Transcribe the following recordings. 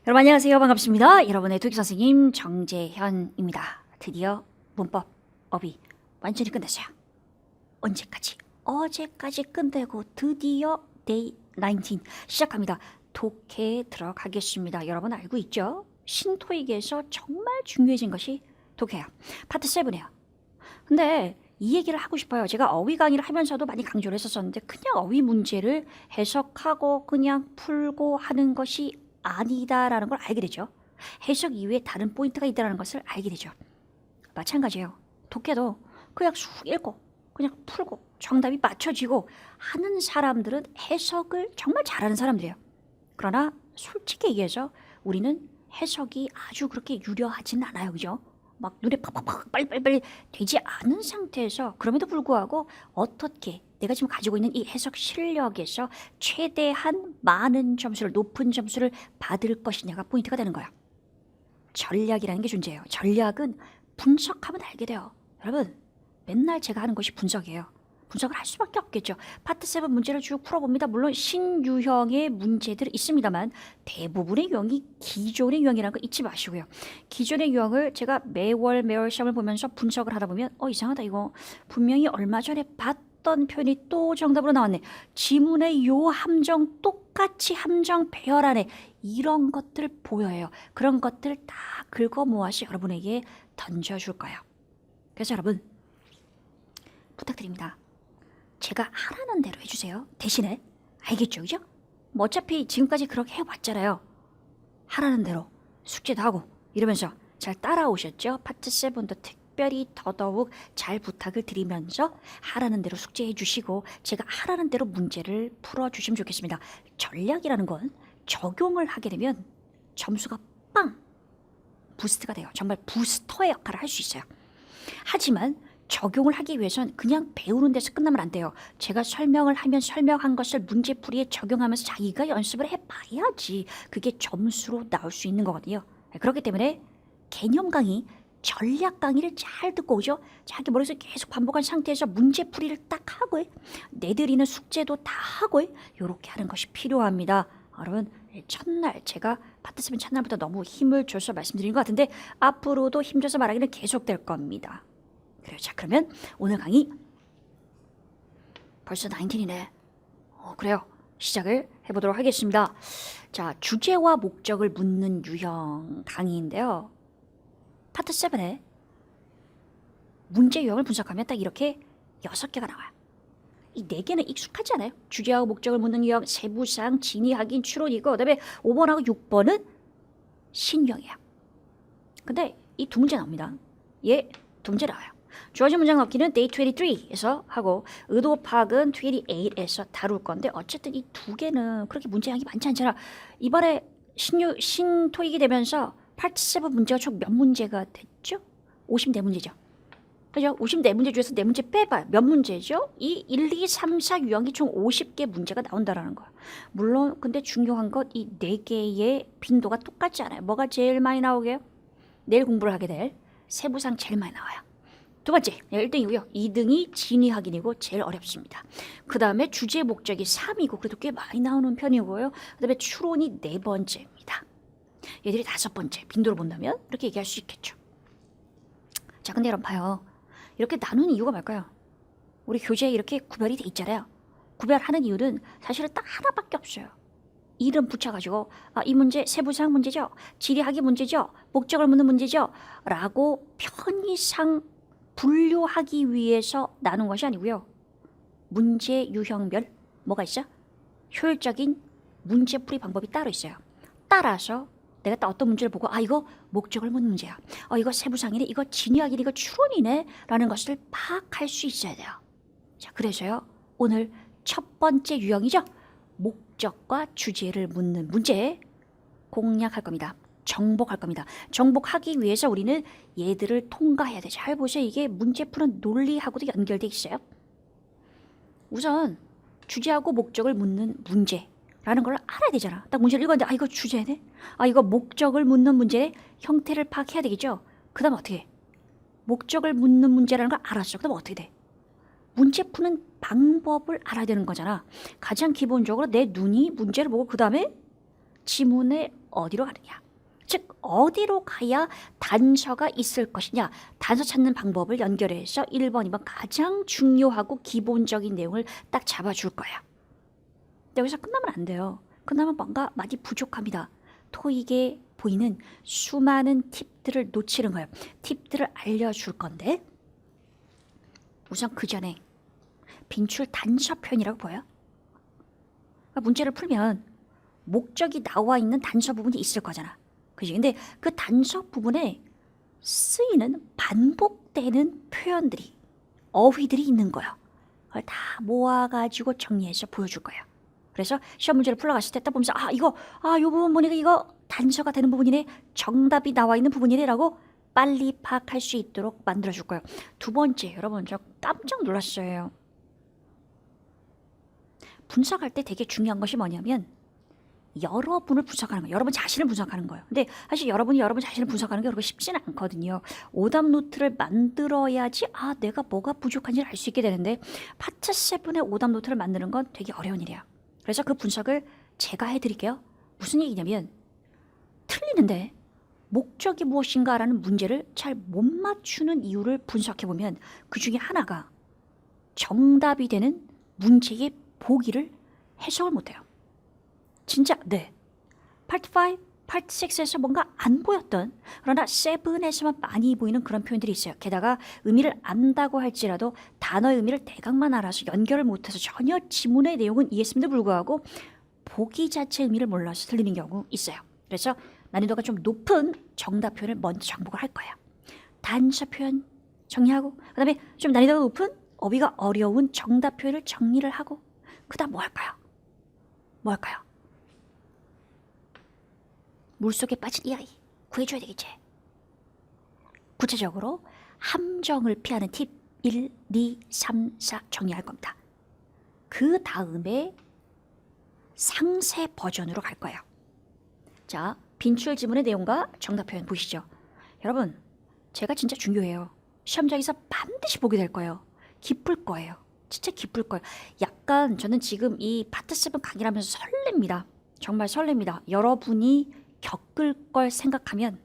여러분 안녕하세요. 반갑습니다. 여러분의 토익 선생님 정재현입니다. 드디어 문법 업이 완전히 끝났어요. 언제까지? 어제까지 끝내고 드디어 데이 19 시작합니다. 독해에 들어가겠습니다. 여러분 알고 있죠? 신토익에서 정말 중요해진 것이 독해야. 파트 7이에요. 근데 이 얘기를 하고 싶어요. 제가 어휘 강의를 하면서도 많이 강조를 했었었는데 그냥 어휘 문제를 해석하고 그냥 풀고 하는 것이 아니다라는 걸 알게 되죠. 해석 이후에 다른 포인트가 있다는 것을 알게 되죠. 마찬가지예요. 독해도 그냥 쑥 읽고 그냥 풀고 정답이 맞춰지고 하는 사람들은 해석을 정말 잘하는 사람들이에요. 그러나 솔직히 얘기해서 우리는 해석이 아주 그렇게 유려하진 않아요. 그죠? 막 눈에 팍팍팍 빨리빨리 되지 않은 상태에서 그럼에도 불구하고 어떻게 내가 지금 가지고 있는 이 해석 실력에서 최대한 많은 점수를 높은 점수를 받을 것이냐가 포인트가 되는 거야. 전략이라는 게 존재해요. 전략은 분석하면 알게 돼요. 여러분 맨날 제가 하는 것이 분석이에요. 분석을 할 수밖에 없겠죠. 파트 7 문제를 쭉 풀어봅니다. 물론 신유형의 문제들이 있습니다만 대부분의 유형이 기존의 유형이라는 거 잊지 마시고요. 기존의 유형을 제가 매월 시험을 보면서 분석을 하다 보면 이상하다 이거 분명히 얼마 전에 봤던 표현이 또 정답으로 나왔네. 지문의 요 함정 똑같이 함정 배열하네. 이런 것들 보여요. 그런 것들 다 긁어 모아서 여러분에게 던져줄 거예요. 그래서 여러분 부탁드립니다. 제가 하라는 대로 해주세요. 대신에 알겠죠? 그죠? 뭐 어차피 지금까지 그렇게 해왔잖아요. 하라는 대로 숙제도 하고 이러면서 잘 따라오셨죠? 파트 7도 특별히 더더욱 잘 부탁을 드리면서 하라는 대로 숙제해 주시고 제가 하라는 대로 문제를 풀어주시면 좋겠습니다. 전략이라는 건 적용을 하게 되면 점수가 빵! 부스트가 돼요. 정말 부스터의 역할을 할 수 있어요. 하지만 적용을 하기 위해선 그냥 배우는 데서 끝나면 안 돼요. 제가 설명을 하면 설명한 것을 문제풀이에 적용하면서 자기가 연습을 해봐야지 그게 점수로 나올 수 있는 거거든요. 그렇기 때문에 개념 강의, 전략 강의를 잘 듣고 오죠. 자기 머릿속에 계속 반복한 상태에서 문제풀이를 딱 하고 내드리는 숙제도 다 하고 이렇게 하는 것이 필요합니다. 여러분 첫날 제가 파트 7 첫날부터 너무 힘을 줘서 말씀드린 것 같은데 앞으로도 힘줘서 말하기는 계속될 겁니다. 그래요. 자 그러면 오늘 강의 벌써 19이네. 그래요. 시작을 해보도록 하겠습니다. 자 주제와 목적을 묻는 유형 강의인데요. 파트 7에 문제 유형을 분석하면 딱 이렇게 6개가 나와요. 이 4개는 익숙하지 않아요? 주제하고 목적을 묻는 유형, 세부사항, 진위, 확인, 추론이고 그다음에 5번하고 6번은 신유형이야. 근데 이 두 문제 나옵니다. 얘 두 문제 나와요. 주어진 문장 넣기는 day 23에서 하고 의도 파악은 28에서 다룰 건데 어쨌든 이 두 개는 그렇게 문제량이 많지 않잖아. 이번에 신토익이 되면서 파트 7 문제가 총 몇 문제가 됐죠? 54문제죠. 그죠? 54문제 중에서 4문제 빼봐요. 몇 문제죠? 이 1, 2, 3, 4 유형이 총 50개 문제가 나온다라는 거야. 물론 근데 중요한 것 이 4개의 빈도가 똑같지 않아요. 뭐가 제일 많이 나오게요? 내일 공부를 하게 될 세부상 제일 많이 나와요. 두 번째, 1등이고요. 2등이 진위 확인이고 제일 어렵습니다. 그 다음에 주제 목적이 3이고 그래도 꽤 많이 나오는 편이고요. 그 다음에 추론이 4번째입니다. 얘들이 5번째 빈도로 본다면 이렇게 얘기할 수 있겠죠. 자, 근데 여러분 봐요. 이렇게 나누는 이유가 뭘까요? 우리 교재에 이렇게 구별이 돼 있잖아요. 구별하는 이유는 사실은 딱 하나밖에 없어요. 이름 붙여가지고 이 문제 세부사항 문제죠. 지리학이 문제죠. 목적을 묻는 문제죠. 라고 편의상 분류하기 위해서 나눈 것이 아니고요. 문제 유형별 뭐가 있어? 효율적인 문제풀이 방법이 따로 있어요. 따라서 내가 딱 어떤 문제를 보고 이거 목적을 묻는 문제야. 이거 세부상이네. 이거 진위학이네. 이거 추론이네. 라는 것을 파악할 수 있어야 돼요. 자, 그래서요. 오늘 첫 번째 유형이죠. 목적과 주제를 묻는 문제 공략할 겁니다. 정복할 겁니다. 정복하기 위해서 우리는 얘들을 통과해야 돼. 잘 보세요. 이게 문제 푸는 논리하고도 연결돼 있어요. 우선 주제하고 목적을 묻는 문제라는 걸 알아야 되잖아. 딱 문제를 읽었는데 이거 주제네? 이거 목적을 묻는 문제의 형태를 파악해야 되겠죠. 그 다음 어떻게 해? 목적을 묻는 문제라는 걸 알았어. 그 다음 어떻게 돼? 문제 푸는 방법을 알아야 되는 거잖아. 가장 기본적으로 내 눈이 문제를 보고 그 다음에 지문의 어디로 가느냐. 즉 어디로 가야 단서가 있을 것이냐. 단서 찾는 방법을 연결해서 1번, 2번 가장 중요하고 기본적인 내용을 딱 잡아줄 거야. 여기서 끝나면 안 돼요. 끝나면 뭔가 많이 부족합니다. 토익에 보이는 수많은 팁들을 놓치는 거예요. 팁들을 알려줄 건데 우선 그 전에 빈출 단서 표현이라고 보여요. 그러니까 문제를 풀면 목적이 나와 있는 단서 부분이 있을 거잖아. 그지? 근데 그 단서 부분에 쓰이는 반복되는 표현들이, 어휘들이 있는 거야. 그걸 다 모아가지고 정리해서 보여줄 거야. 그래서 시험 문제를 풀어갔을 때 딱 보면서 요 부분 보니까 이거 단서가 되는 부분이네. 정답이 나와 있는 부분이네 라고 빨리 파악할 수 있도록 만들어줄 거예요. 두 번째, 여러분 저 깜짝 놀랐어요. 분석할 때 되게 중요한 것이 뭐냐면 여러분을 분석하는 거예요. 여러분 자신을 분석하는 거예요. 근데 사실 여러분이 여러분 자신을 분석하는 게 그렇게 쉽지는 않거든요. 오답 노트를 만들어야지 내가 뭐가 부족한지를 알 수 있게 되는데 파트 7의 오답 노트를 만드는 건 되게 어려운 일이야. 그래서 그 분석을 제가 해드릴게요. 무슨 얘기냐면 틀리는데 목적이 무엇인가라는 문제를 잘 못 맞추는 이유를 분석해보면 그 중에 하나가 정답이 되는 문제의 보기를 해석을 못해요. 진짜 네. 파트 5, 파트 6에서 뭔가 안 보였던 그러나 7에서만 많이 보이는 그런 표현들이 있어요. 게다가 의미를 안다고 할지라도 단어의 의미를 대강만 알아서 연결을 못해서 전혀 지문의 내용은 이해했음에도 불구하고 보기 자체 의미를 몰라서 틀리는 경우 있어요. 그래서 난이도가 좀 높은 정답 표현을 먼저 정복을 할 거예요. 단서 표현 정리하고 그 다음에 좀 난이도가 높은 어휘가 어려운 정답 표현을 정리를 하고 그 다음 뭐 할까요? 뭐 할까요? 물속에 빠진 이 아이 구해줘야 되겠지. 구체적으로 함정을 피하는 팁 1, 2, 3, 4 정리할 겁니다. 그 다음에 상세 버전으로 갈 거예요. 자, 빈출 지문의 내용과 정답 표현 보시죠. 여러분, 제가 진짜 중요해요. 시험장에서 반드시 보게 될 거예요. 기쁠 거예요. 진짜 기쁠 거예요. 약간 저는 지금 이 파트 7 강의를 하면서 설렙니다. 정말 설렙니다. 여러분이 겪을 걸 생각하면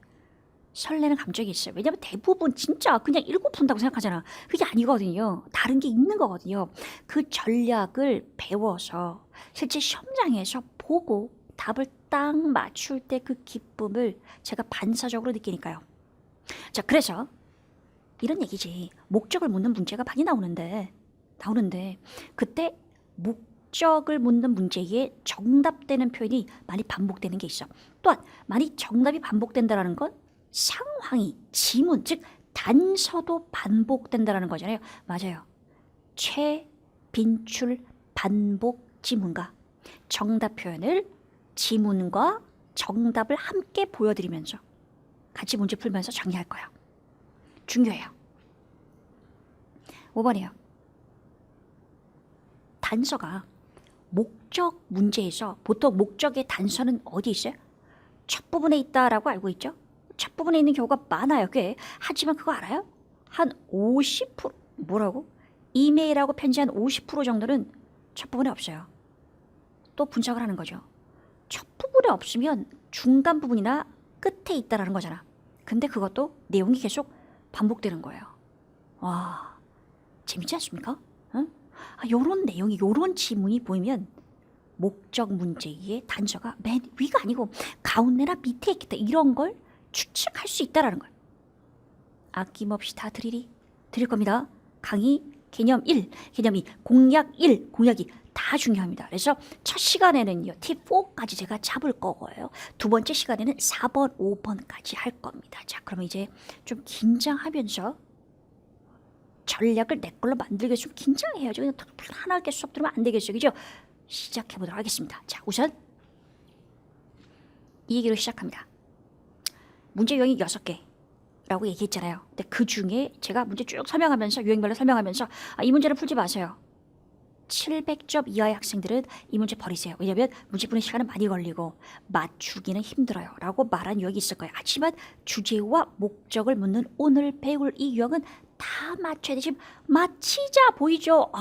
설레는 감정이 있어요. 왜냐하면 대부분 진짜 그냥 읽어본다고 생각하잖아. 그게 아니거든요. 다른 게 있는 거거든요. 그 전략을 배워서 실제 시험장에서 보고 답을 딱 맞출 때 그 기쁨을 제가 반사적으로 느끼니까요. 자, 그래서 이런 얘기지. 목적을 묻는 문제가 많이 나오는데 그때 목적을 묻는 문제에 정답되는 표현이 많이 반복되는 게 있어. 또한 많이 정답이 반복된다는 건 상황이, 지문, 즉 단서도 반복된다는 거잖아요. 맞아요. 최빈출 반복 지문과 정답 표현을 지문과 정답을 함께 보여드리면서 같이 문제 풀면서 정리할 거예요. 중요해요. 5번이에요. 단서가 목적 문제에서 보통 목적의 단서는 어디 있어요? 첫 부분에 있다라고 알고 있죠? 첫 부분에 있는 경우가 많아요, 꽤. 하지만 그거 알아요? 한 50% 뭐라고? 이메일하고 편지한 50% 정도는 첫 부분에 없어요. 또 분석을 하는 거죠. 첫 부분에 없으면 중간 부분이나 끝에 있다라는 거잖아. 근데 그것도 내용이 계속 반복되는 거예요. 와, 재밌지 않습니까? 응? 요런 내용이, 요런 지문이 보이면 목적 문제의 단서가 맨 위가 아니고 가운데나 밑에 있겠다. 이런 걸 추측할 수 있다라는 거예요. 아낌없이 다 드릴 겁니다. 강의 개념 1, 개념 2, 공약 1, 공약 2 다 중요합니다. 그래서 첫 시간에는요, 팁 4까지 제가 잡을 거고요. 두 번째 시간에는 4번, 5번까지 할 겁니다. 자, 그러면 이제 좀 긴장하면서 전략을 내 걸로 만들기 위해서 좀 긴장해야죠. 그냥 편하게 수업 들으면 안 되겠어요. 그죠? 시작해 보도록 하겠습니다. 자, 우선 이 얘기로 시작합니다. 문제 유형이 6개라고 얘기했잖아요. 근데 그 중에 제가 문제 쭉 설명하면서 유형별로 설명하면서 이 문제는 풀지 마세요. 700점 이하의 학생들은 이 문제 버리세요. 왜냐하면 문제 푸는 시간은 많이 걸리고 맞추기는 힘들어요. 라고 말한 유형이 있을 거예요. 하지만 주제와 목적을 묻는 오늘 배울 이 유형은 다 맞춰야 돼. 지금 맞히자 보이죠?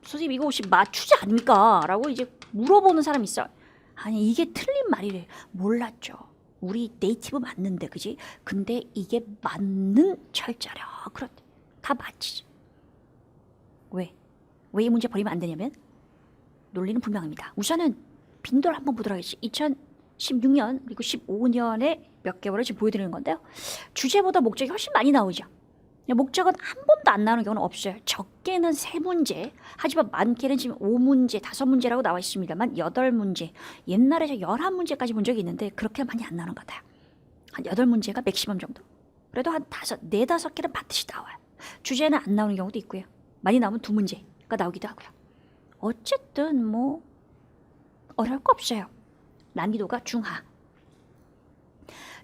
선생님 이거 혹시 맞추자 아닙니까? 라고 이제 물어보는 사람이 있어요. 아니 이게 틀린 말이래. 몰랐죠. 우리 네이티브 맞는데 그지? 근데 이게 맞는 철자라. 그렇대. 다 맞지. 왜? 왜 이 문제 버리면 안 되냐면 논리는 분명합니다. 우선은 빈도를 한번 보도록 하겠습니다. 2016년 그리고 15년에 몇 개월을 지금 보여드리는 건데요. 주제보다 목적이 훨씬 많이 나오죠. 목적은 한 번도 안 나오는 경우는 없어요. 적게는 3문제, 하지만 많게는 지금 5문제, 5문제라고 나와 있습니다만 8문제, 옛날에 저 11문제까지 본 적이 있는데 그렇게 많이 안 나오는 것 같아요. 한 8문제가 맥시멈 정도. 그래도 한 4-5개는 반드시 나와요. 주제는 안 나오는 경우도 있고요. 많이 나오면 2문제가 나오기도 하고요. 어쨌든 뭐 어려울 거 없어요. 난이도가 중하.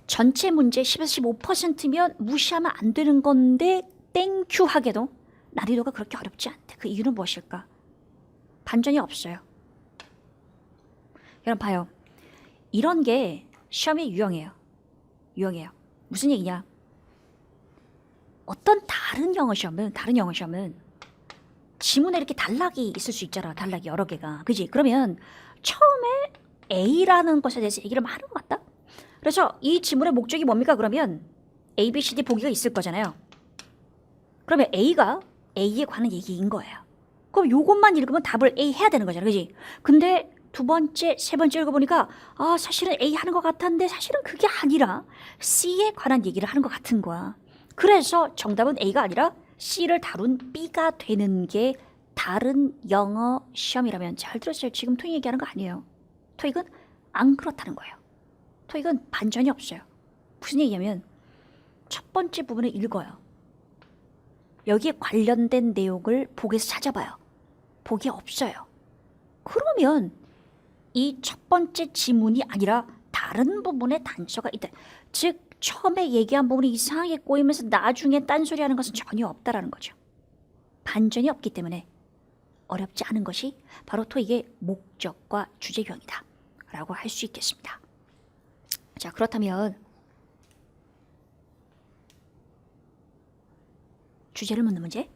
전체 문제 10에서 15%면 무시하면 안 되는 건데 땡큐 하게도 난이도가 그렇게 어렵지 않대. 그 이유는 무엇일까? 반전이 없어요. 여러분 봐요. 이런 게 시험에 유용해요. 무슨 얘기냐? 어떤 다른 영어 시험은 지문에 이렇게 단락이 있을 수 있잖아. 단락이 여러 개가. 그지? 그러면 처음에 A라는 것에 대해서 얘기를 많이 하는 것 같다? 그래서 이 지문의 목적이 뭡니까? 그러면 A, B, C, D 보기가 있을 거잖아요. 그러면 A가 A에 관한 얘기인 거예요. 그럼 요것만 읽으면 답을 A 해야 되는 거잖아. 그지? 근데 2번째, 3번째 읽어보니까 사실은 A 하는 것 같았는데 사실은 그게 아니라 C에 관한 얘기를 하는 것 같은 거야. 그래서 정답은 A가 아니라 C를 다룬 B가 되는 게 다른 영어 시험이라면 잘 들었어요. 지금 토익 얘기하는 거 아니에요. 토익은 안 그렇다는 거예요. 토익은 반전이 없어요. 무슨 얘기냐면 첫 번째 부분을 읽어요. 여기에 관련된 내용을 복에서 찾아봐요. 복이 없어요. 그러면 이 첫 번째 지문이 아니라 다른 부분에 단서가 있다. 즉 처음에 얘기한 부분이 이상하게 꼬이면서 나중에 딴소리하는 것은 전혀 없다라는 거죠. 반전이 없기 때문에 어렵지 않은 것이 바로 토익의 목적과 주제 유형이다 라고 할 수 있겠습니다. 자, 그렇다면 주제를 묻는 문제,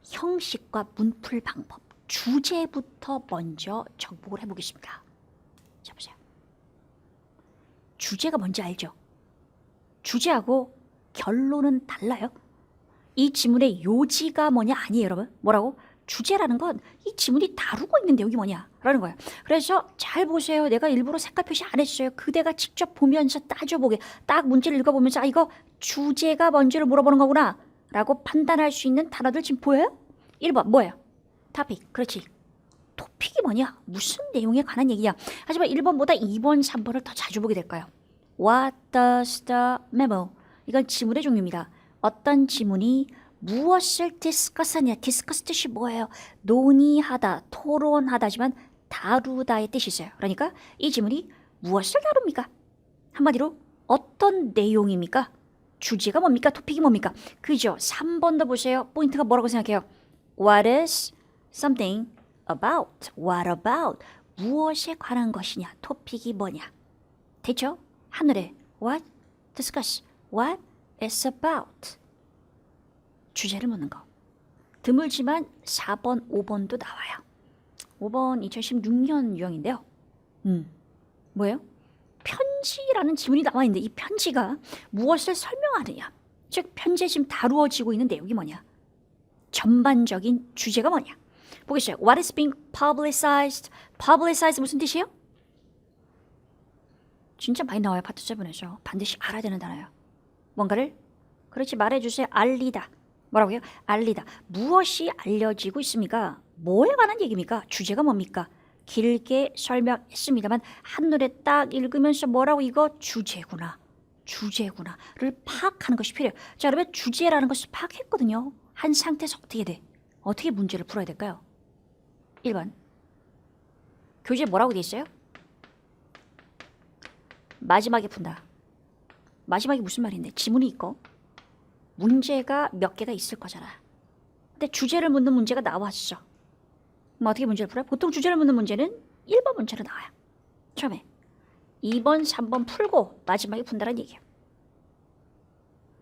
형식과 문풀 방법, 주제부터 먼저 정복을 해보겠습니다. 자, 보세요. 주제가 뭔지 알죠? 주제하고 결론은 달라요. 이 지문의 요지가 뭐냐 아니에요, 여러분. 뭐라고? 주제라는 건 이 지문이 다루고 있는 내용이 뭐냐 라는 거예요. 그래서 잘 보세요. 내가 일부러 색깔 표시 안 했어요. 그대가 직접 보면서 따져보게. 딱 문제를 읽어보면서 이거 주제가 뭔지를 물어보는 거구나 라고 판단할 수 있는 단어들 지금 보여요? 1번 뭐예요? topic. 그렇지. 토픽이 뭐냐? 무슨 내용에 관한 얘기냐? 하지만 1번보다 2번, 3번을 더 자주 보게 될까요? What does the memo? 이건 지문의 종류입니다. 어떤 지문이 무엇을 디스커스하냐. 디스커스 뜻이 뭐예요? 논의하다, 토론하다지만 다루다의 뜻이 있어요. 그러니까 이 지문이 무엇을 다룹니까? 한마디로 어떤 내용입니까? 주제가 뭡니까? 토픽이 뭡니까? 그죠? 3번도 보세요. 포인트가 뭐라고 생각해요? What is something about? What about? 무엇에 관한 것이냐? 토픽이 뭐냐? 됐죠? 하늘에 What? Discuss. What is about? 주제를 묻는 거. 드물지만 4번, 5번도 나와요. 5번 2016년 유형인데요. 뭐예요? 편지라는 지문이 나와 있는데 이 편지가 무엇을 설명하느냐. 즉 편지에 지금 다루어지고 있는 내용이 뭐냐. 전반적인 주제가 뭐냐. 보겠어요. What is being publicized? Publicize 무슨 뜻이에요? 진짜 많이 나와요. 파트 7에서. 반드시 알아야 되는 단어예요. 뭔가를 그렇지 말해주세요. 알리다. 뭐라고요? 알리다. 무엇이 알려지고 있습니까? 뭐에 관한 얘기입니까? 주제가 뭡니까? 길게 설명했습니다만 한눈에 딱 읽으면서 뭐라고 이거 주제구나. 주제구나를 파악하는 것이 필요해요. 자, 그러면 주제라는 것을 파악했거든요. 한 상태에서 어떻게 돼? 어떻게 문제를 풀어야 될까요? 1번. 교재에 뭐라고 돼 있어요? 마지막에 푼다. 마지막이 무슨 말인데? 지문이 있고 문제가 몇 개가 있을 거잖아. 근데 주제를 묻는 문제가 나왔어. 그럼 어떻게 문제를 풀어요? 보통 주제를 묻는 문제는 1번 문제로 나와요. 처음에 2번, 3번 풀고 마지막에 푼다는 얘기예요.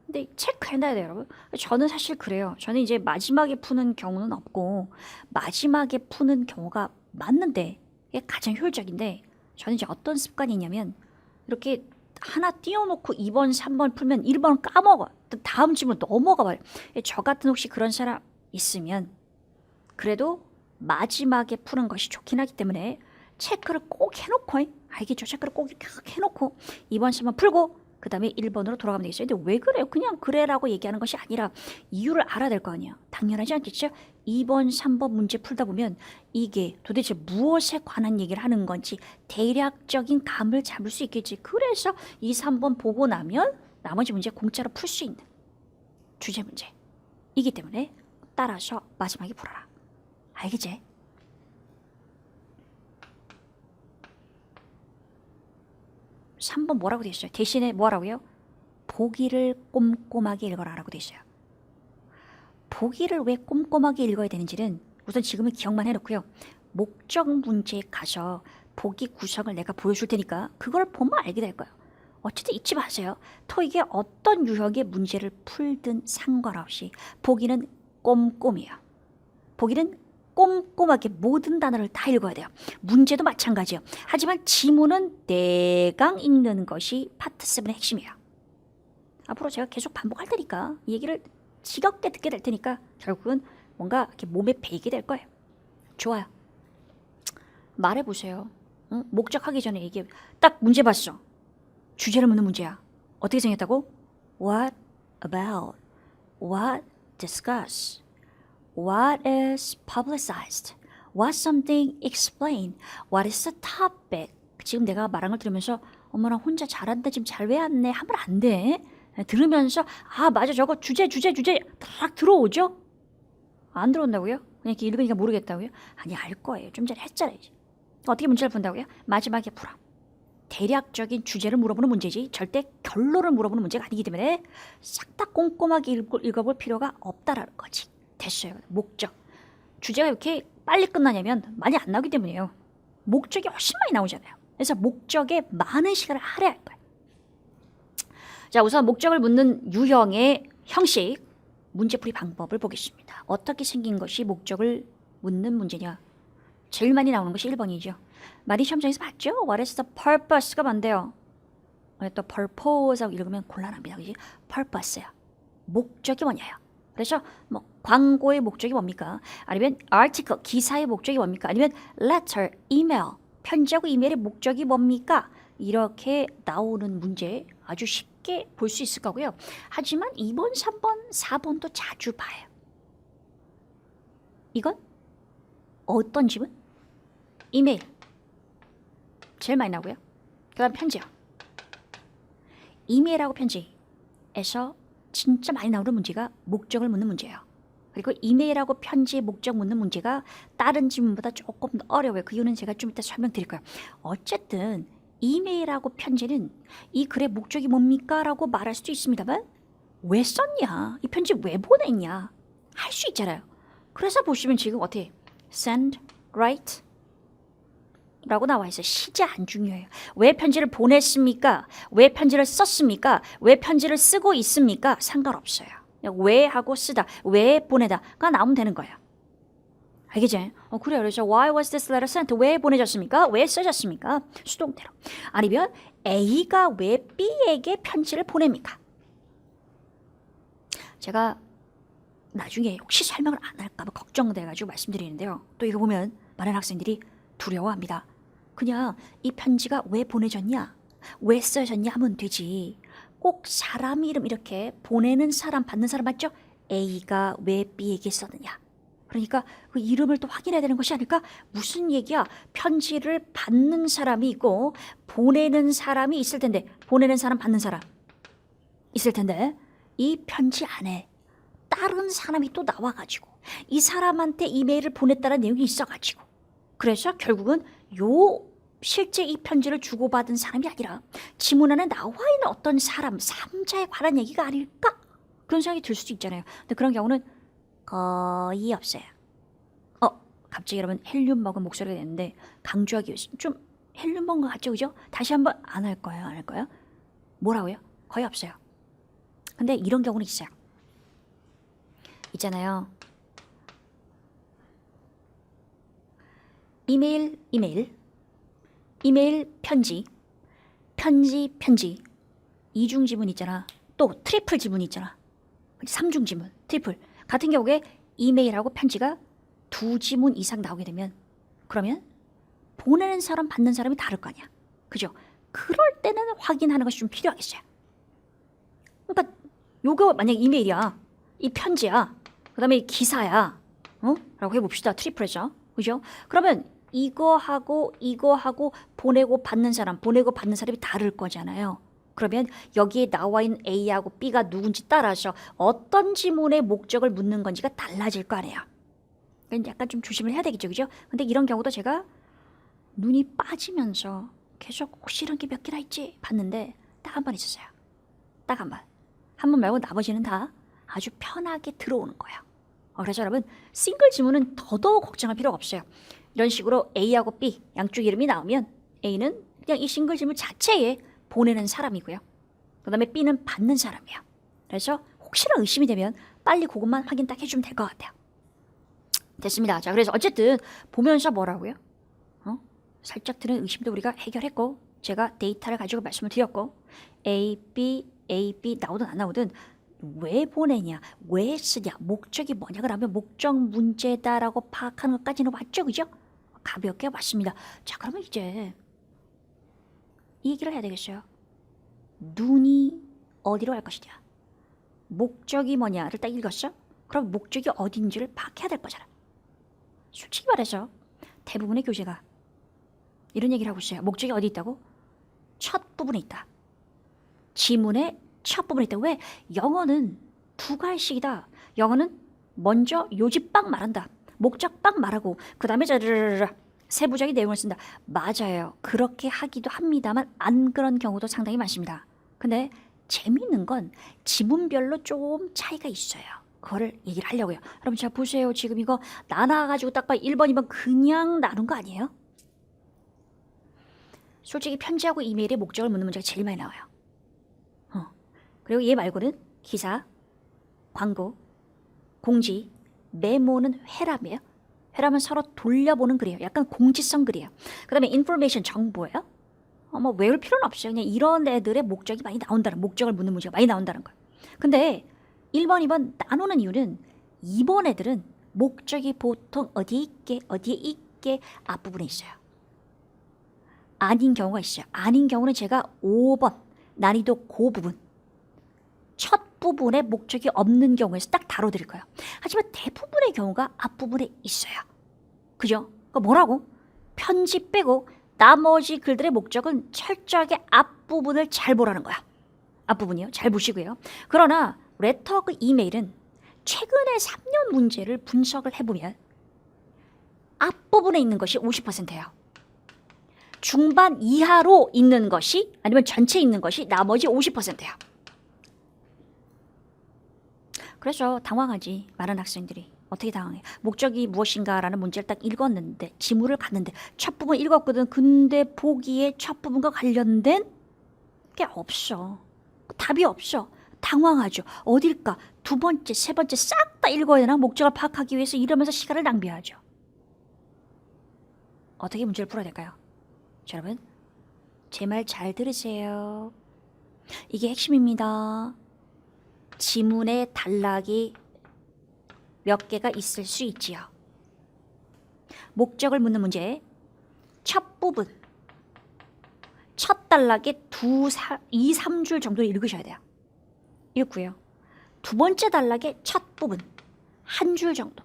근데 체크해놔야 돼요, 여러분. 저는 사실 그래요. 저는 이제 마지막에 푸는 경우는 없고 마지막에 푸는 경우가 맞는데 이게 가장 효율적인데 저는 이제 어떤 습관이 있냐면 이렇게 하나 띄워놓고 2번, 3번 풀면 1번 까먹어. 또 다음 질문 넘어가 버려. 저 같은 혹시 그런 사람 있으면 그래도 마지막에 푸는 것이 좋긴 하기 때문에 체크를 꼭 해놓고, 알겠죠? 체크를 꼭 이렇게 해놓고 2번, 3번 풀고 그 다음에 1번으로 돌아가면 되겠어요. 근데 왜 그래요? 그냥 그래라고 얘기하는 것이 아니라 이유를 알아야 될 거 아니에요. 당연하지 않겠죠? 2번, 3번 문제 풀다 보면 이게 도대체 무엇에 관한 얘기를 하는 건지 대략적인 감을 잡을 수 있겠지. 그래서 2, 3번 보고 나면 나머지 문제 공짜로 풀 수 있는 주제 문제이기 때문에 따라서 마지막에 풀어라. 알겠지? 삼 번 뭐라고 돼 있어요? 대신에 뭐라고요? 보기를 꼼꼼하게 읽어라라고 돼 있어요. 보기를 왜 꼼꼼하게 읽어야 되는지는 우선 지금은 기억만 해놓고요. 목적 문제에 가서 보기 구성을 내가 보여줄 테니까 그걸 보면 알게 될 거예요. 어쨌든 잊지 마세요. 토익에 어떤 유형의 문제를 풀든 상관없이 보기는 꼼꼼해요. 보기는 꼼꼼하게 모든 단어를 다 읽어야 돼요. 문제도 마찬가지예요. 하지만 지문은 대강 읽는 것이 파트 7의 핵심이에요. 앞으로 제가 계속 반복할 테니까 이 얘기를 지겹게 듣게 될 테니까 결국은 뭔가 이렇게 몸에 배이게 될 거예요. 좋아요. 말해보세요. 응? 목적하기 전에 이게 딱 문제 봤어. 주제를 묻는 문제야. 어떻게 생겼다고? What about? What discuss? What is publicized? What something explained? What is the topic? 지금 내가 말한 걸 들으면서 어머 나 혼자 잘한다 지금 잘 외웠네 하면 안 돼. 들으면서 아 맞아 저거 주제 딱 들어오죠? 안 들어온다고요? 그냥 이렇게 읽으니까 모르겠다고요? 아니 알 거예요. 좀 전에 했잖아요. 어떻게 문제를 푼다고요? 마지막에 풀어. 대략적인 주제를 물어보는 문제지 절대 결론을 물어보는 문제가 아니기 때문에 싹 다 꼼꼼하게 읽어볼 필요가 없다라는 거지. 됐어요. 목적. 주제가 이렇게 빨리 끝나냐면 많이 안 나오기 때문이에요. 목적이 훨씬 많이 나오잖아요. 그래서 목적에 많은 시간을 할애할 거예요. 자, 우선 목적을 묻는 유형의 형식, 문제풀이 방법을 보겠습니다. 어떻게 생긴 것이 목적을 묻는 문제냐? 제일 많이 나오는 것이 1번이죠. 많이 시험장에서 봤죠? What is the purpose가 뭔데요? 또 purpose하고 읽으면 곤란합니다. 그지? purpose야. 목적이 뭐냐요? 그래서 뭐 광고의 목적이 뭡니까? 아니면 article, 기사의 목적이 뭡니까? 아니면 letter, 이메일, 편지하고 이메일의 목적이 뭡니까? 이렇게 나오는 문제 아주 쉽게 볼 수 있을 거고요. 하지만 2번, 3번, 4번도 자주 봐요. 이건 어떤 질문? 이메일 제일 많이 나오고요. 그 다음 편지요. 이메일하고 편지에서 진짜 많이 나오는 문제가 목적을 묻는 문제예요. 그리고 이메일하고 편지의 목적 묻는 문제가 다른 질문보다 조금 더 어려워요. 그 이유는 제가 좀 이따 설명드릴 거예요. 어쨌든 이메일하고 편지는 이 글의 목적이 뭡니까? 라고 말할 수도 있습니다만 왜 썼냐? 이 편지 왜 보냈냐? 할 수 있잖아요. 그래서 보시면 지금 어떻게 send, write 라고 나와 있어요. 시제 안 중요해요. 왜 편지를 보냈습니까? 왜 편지를 썼습니까? 왜 편지를 쓰고 있습니까? 상관없어요. 왜 하고 쓰다, 왜 보내다가 나오면 되는 거예요. 알겠지? 그래요. 그래서 why was this letter sent? 왜 보내졌습니까? 왜 써졌습니까? 수동태로. 아니면 A가 왜 B에게 편지를 보냅니까? 제가 나중에 혹시 설명을 안 할까 봐 걱정돼가지고 말씀드리는데요. 또 이거 보면 많은 학생들이 두려워합니다. 그냥 이 편지가 왜 보내졌냐? 왜 써졌냐 하면 되지. 꼭 사람 이름 이렇게 보내는 사람, 받는 사람 맞죠? A가 왜 B에게 썼느냐? 그러니까 그 이름을 또 확인해야 되는 것이 아닐까? 무슨 얘기야? 편지를 받는 사람이 있고 보내는 사람이 있을 텐데 보내는 사람, 받는 사람 있을 텐데 이 편지 안에 다른 사람이 또 나와가지고 이 사람한테 이메일을 보냈다는 내용이 있어가지고 그래서 결국은 실제 이 편지를 주고받은 사람이 아니라 지문 안에 나와 있는 어떤 사람, 3자에 관한 얘기가 아닐까? 그런 생각이 들 수도 있잖아요. 근데 그런 경우는 거의 없어요. 갑자기 여러분 헬륨 먹은 목소리가 됐는데 강조하기 위해서 좀 헬륨 먹은 것 같죠? 그죠? 다시 한번 안 할 거예요? 안 할 거예요? 뭐라고요? 거의 없어요. 근데 이런 경우는 있어요. 있잖아요. 이메일 이메일, 편지, 편지, 이중 지문 있잖아. 또 트리플 지문 있잖아. 삼중 지문, 트리플. 같은 경우에 이메일하고 편지가 두 지문 이상 나오게 되면 그러면 보내는 사람, 받는 사람이 다를 거 아니야. 그죠? 그럴 때는 확인하는 것이 좀 필요하겠어요. 그러니까 요거 만약 이메일이야, 이 편지야, 그 다음에 기사야, 라고 해봅시다. 트리플에서. 그죠? 그러면 이거하고 보내고 받는 사람이 다를 거잖아요. 그러면 여기에 나와 있는 A하고 B가 누군지 따라서 어떤 지문의 목적을 묻는 건지가 달라질 거 아니에요. 그러니까 약간 좀 조심을 해야 되겠죠. 그죠? 근데 이런 경우도 제가 눈이 빠지면서 계속 혹시 이런 게 몇 개나 있지 봤는데 딱 한 번 있었어요. 딱 한 번. 한 번 말고 나머지는 다 아주 편하게 들어오는 거예요. 그래서 여러분 싱글 지문은 더더욱 걱정할 필요가 없어요. 이런 식으로 A하고 B 양쪽 이름이 나오면 A는 그냥 이 싱글 지문 자체에 보내는 사람이고요. 그 다음에 B는 받는 사람이에요. 그래서 혹시나 의심이 되면 빨리 그것만 확인 딱 해주면 될 것 같아요. 됐습니다. 자, 그래서 어쨌든 보면서 뭐라고요? 살짝 드는 의심도 우리가 해결했고 제가 데이터를 가지고 말씀을 드렸고 A, B 나오든 안 나오든 왜 보내냐, 왜 쓰냐, 목적이 뭐냐, 그러면 목적 문제다라고 파악하는 것까지는 왔죠, 그죠? 가볍게 왔습니다. 자, 그러면 이제 이 얘기를 해야 되겠어요. 눈이 어디로 갈 것이냐, 목적이 뭐냐를 딱 읽었어? 그럼 목적이 어딘지를 파악해야 될 거잖아. 솔직히 말해서 대부분의 교재가 이런 얘기를 하고 있어요. 목적이 어디 있다고? 첫 부분에 있다. 지문의 첫 부분에 있다. 왜? 영어는 두 가지씩이다. 영어는 먼저 요지 빡 말한다. 목적 빡 말하고 그 다음에 세부적인 내용을 쓴다. 맞아요. 그렇게 하기도 합니다만 안 그런 경우도 상당히 많습니다. 근데 재미있는 건 지문별로 좀 차이가 있어요. 그거를 얘기를 하려고요. 여러분 자 보세요. 지금 이거 나눠가지고 딱 봐. 1번, 2번 그냥 나눈 거 아니에요? 솔직히 편지하고 이메일에 목적을 묻는 문제가 제일 많이 나와요. 그리고 얘 말고는 기사, 광고, 공지, 메모는 회람이에요. 회람은 서로 돌려보는 글이에요. 약간 공지성 글이에요. 그 다음에 인포메이션 정보예요. 뭐 외울 필요는 없어요. 그냥 이런 애들의 목적이 많이 나온다는, 목적을 묻는 문제가 많이 나온다는 거예요. 근데 1번, 2번 나누는 이유는 2번 애들은 목적이 보통 어디에 있게 앞부분에 있어요. 아닌 경우가 있어요. 아닌 경우는 제가 5번 난이도 그 부분 첫 부분에 목적이 없는 경우에서 딱 다뤄드릴 거예요. 하지만 대부분의 경우가 앞부분에 있어요. 그죠? 그러니까 뭐라고? 편지 빼고 나머지 글들의 목적은 철저하게 앞부분을 잘 보라는 거야. 앞부분이요. 잘 보시고요. 그러나 레터그 이메일은 최근에 3년 문제를 분석을 해보면 앞부분에 있는 것이 50%예요. 중반 이하로 있는 것이 아니면 전체 있는 것이 나머지 50%예요. 그래서 당황하지. 많은 학생들이. 어떻게 당황해? 목적이 무엇인가라는 문제를 딱 읽었는데 지문을 갔는데 첫 부분 읽었거든. 근데 보기에 첫 부분과 관련된 게 없어. 답이 없어. 당황하죠. 어딜까? 두 번째, 세 번째 싹 다 읽어야 되나? 목적을 파악하기 위해서 이러면서 시간을 낭비하죠. 어떻게 문제를 풀어야 될까요? 자, 여러분 제 말 잘 들으세요. 이게 핵심입니다. 지문의 단락이 몇 개가 있을 수 있지요. 목적을 묻는 문제 첫 부분 첫 단락에 2, 3줄 정도 읽으셔야 돼요. 읽고요. 두 번째 단락의 첫 부분 한 줄 정도.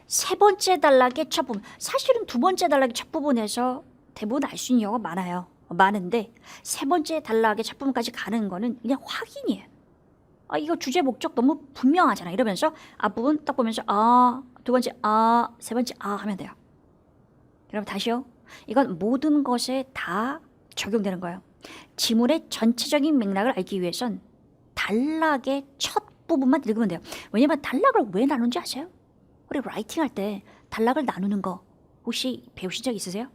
세 번째 단락의 첫 부분. 사실은 두 번째 단락의 첫 부분에서 대부분 알 수 있는 경우가 많은데 세 번째 단락의 첫 부분까지 가는 거는 그냥 확인이에요. 이거 주제 목적 너무 분명하잖아. 이러면서 앞부분 딱 보면서 두 번째 세 번째 하면 돼요. 여러분 다시요. 이건 모든 것에 다 적용되는 거예요. 지문의 전체적인 맥락을 알기 위해선 단락의 첫 부분만 읽으면 돼요. 왜냐면 단락을 왜 나누는지 아세요? 우리 라이팅 할 때 단락을 나누는 거 혹시 배우신 적 있으세요?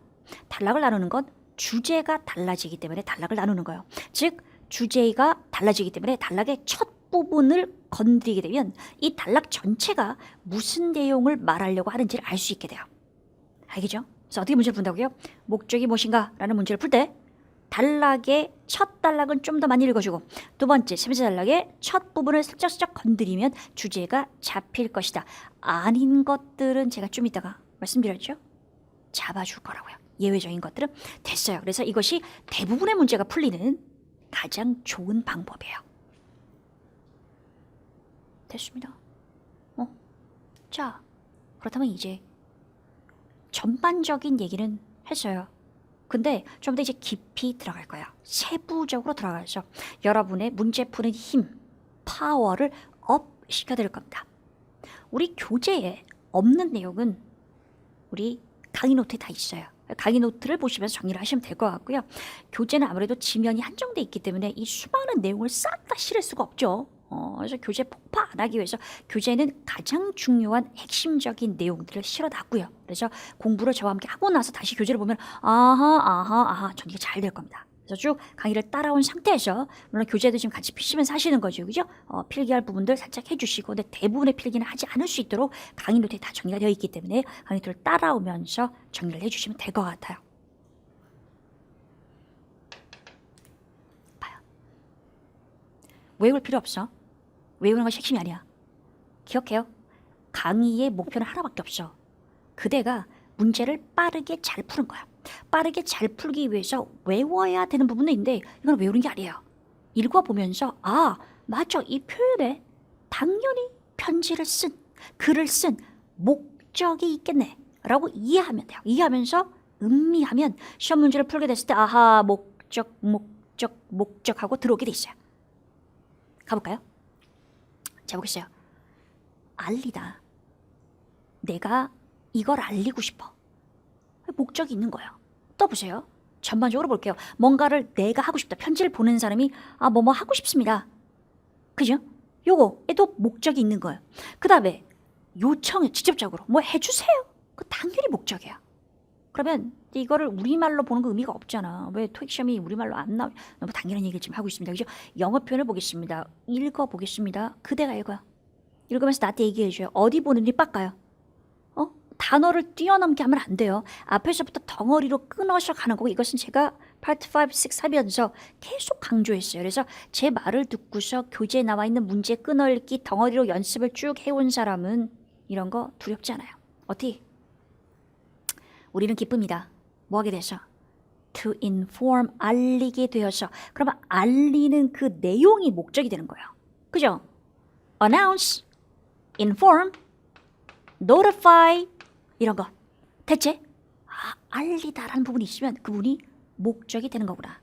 단락을 나누는 건 주제가 달라지기 때문에 단락을 나누는 거예요. 즉 주제가 달라지기 때문에 단락의 첫 부분을 건드리게 되면 이 단락 전체가 무슨 내용을 말하려고 하는지를 알 수 있게 돼요. 알겠죠? 그래서 어떻게 문제를 푼다고요? 목적이 무엇인가? 라는 문제를 풀 때 단락의 첫 단락은 좀 더 많이 읽어주고 두 번째, 세 번째 단락의 첫 부분을 슬쩍슬쩍 건드리면 주제가 잡힐 것이다. 아닌 것들은 제가 좀 이따가 말씀드렸죠? 잡아줄 거라고요. 예외적인 것들은 됐어요. 그래서 이것이 대부분의 문제가 풀리는 가장 좋은 방법이에요. 됐습니다. 자, 그렇다면 이제 전반적인 얘기는 했어요. 근데 좀 더 이제 깊이 들어갈 거예요. 세부적으로 들어가서 여러분의 문제 푸는 힘, 파워를 업 시켜드릴 겁니다. 우리 교재에 없는 내용은 우리 강의 노트에 다 있어요. 강의 노트를 보시면서 정리를 하시면 될 것 같고요. 교재는 아무래도 지면이 한정돼 있기 때문에 이 수많은 내용을 싹 다 실을 수가 없죠. 그래서 교재 폭파 안 하기 위해서 교재는 가장 중요한 핵심적인 내용들을 실어놨고요. 그래서 공부를 저와 함께 하고 나서 다시 교재를 보면 아하 전이가 잘 될 겁니다. 그래서 쭉 강의를 따라온 상태에서 물론 교재도 지금 같이 피시면서 하시는 거죠, 그죠? 필기할 부분들 살짝 해주시고, 근데 대부분의 필기는 하지 않을 수 있도록 강의 노트에 다 정리가 되어 있기 때문에 강의 노트를 따라오면서 정리를 해주시면 될 것 같아요. 봐요. 외울 필요 없어. 외우는 것이 핵심이 아니야. 기억해요. 강의의 목표는 하나밖에 없어. 그대가 문제를 빠르게 잘 푸는 거야. 빠르게 잘 풀기 위해서 외워야 되는 부분도 있는데 이건 외우는 게 아니에요. 읽어보면서 맞아, 이 표현에 당연히 편지를 쓴, 글을 쓴 목적이 있겠네 라고 이해하면 돼요. 이해하면서 음미하면 시험 문제를 풀게 됐을 때 목적하고 들어오게 돼 있어요. 가볼까요? 자, 보겠어요. 알리다. 내가 이걸 알리고 싶어. 목적이 있는 거예요. 또 보세요. 전반적으로 볼게요. 뭔가를 내가 하고 싶다. 편지를 보낸 사람이 뭐뭐 하고 싶습니다. 그죠? 요거에도 목적이 있는 거예요. 그 다음에 요청해 직접적으로 뭐 해주세요. 그 당연히 목적이야. 그러면 이거를 우리말로 보는 거 의미가 없잖아. 왜 토익 시험이 우리말로 안 나와? 너무 당연한 얘기를 지금 하고 있습니다. 그죠? 영어 표현을 보겠습니다. 읽어보겠습니다. 그대가 읽어요. 읽으면서 나한테 얘기해줘요. 어디 보는지 빡까요? 단어를 뛰어넘게 하면 안 돼요. 앞에서부터 덩어리로 끊어서 가는 거고 이것은 제가 파트 5, 6 하면서 계속 강조했어요. 그래서 제 말을 듣고서 교재에 나와 있는 문제 끊어읽기 덩어리로 연습을 쭉 해온 사람은 이런 거 두렵지 않아요. 어떻게? 우리는 기쁩니다. 뭐 하게 돼서? To inform, 알리게 되어서. 그러면 알리는 그 내용이 목적이 되는 거예요. 그죠? Announce, inform, notify 이런 거. 대체 알리다라는 부분이 있으면 그분이 목적이 되는 거구나.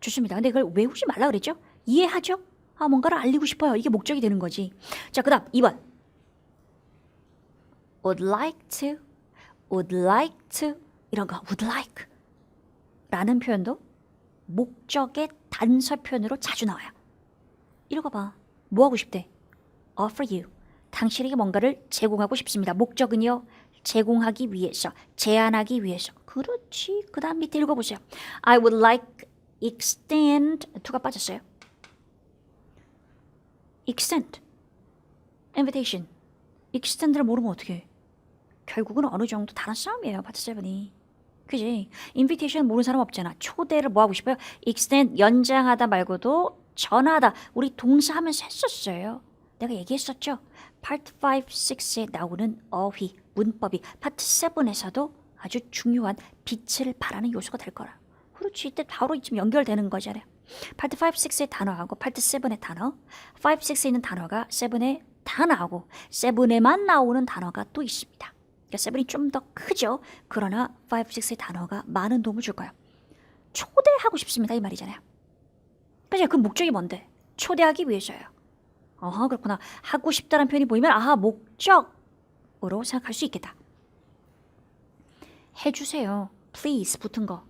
좋습니다. 근데 그걸 외우지 말라 그랬죠? 이해하죠? 뭔가를 알리고 싶어요. 이게 목적이 되는 거지. 자, 그 다음 2번. would like to 이런 거. would like 라는 표현도 목적의 단서 표현으로 자주 나와요. 읽어봐. 뭐 하고 싶대? offer you. 당신에게 뭔가를 제공하고 싶습니다. 목적은요. 제공하기 위해서, 제안하기 위해서. 그렇지. 그 다음 밑에 읽어보세요. I would like extend. to가 빠졌어요. extend. invitation. extend를 모르면 어떡해. 결국은 어느 정도 다른 싸움이에요. 파트 7이. 그지? invitation 모르는 사람 없잖아. 초대를 뭐 하고 싶어요? extend 연장하다 말고도 전하다. 우리 동사하면서 했었어요. 내가 얘기했었죠. 파트 5, 6에 나오는 어휘, 문법이 파트 7에서도 아주 중요한 빛을 발하는 요소가 될 거라. 그렇지. 이때 바로 지금 연결되는 거잖아요. 파트 5, 6의 단어하고 파트 7의 단어, 5, 6에 있는 단어가 7에 다 나오고 7에만 나오는 단어가 또 있습니다. 그러니까 7이 좀 더 크죠. 그러나 5, 6의 단어가 많은 도움을 줄 거예요. 초대하고 싶습니다. 이 말이잖아요. 그죠? 그 목적이 뭔데? 초대하기 위해서예요. 그렇구나. 하고 싶다는 표현이 보이면 목적으로 생각할 수 있겠다. 해주세요. please 붙은 거.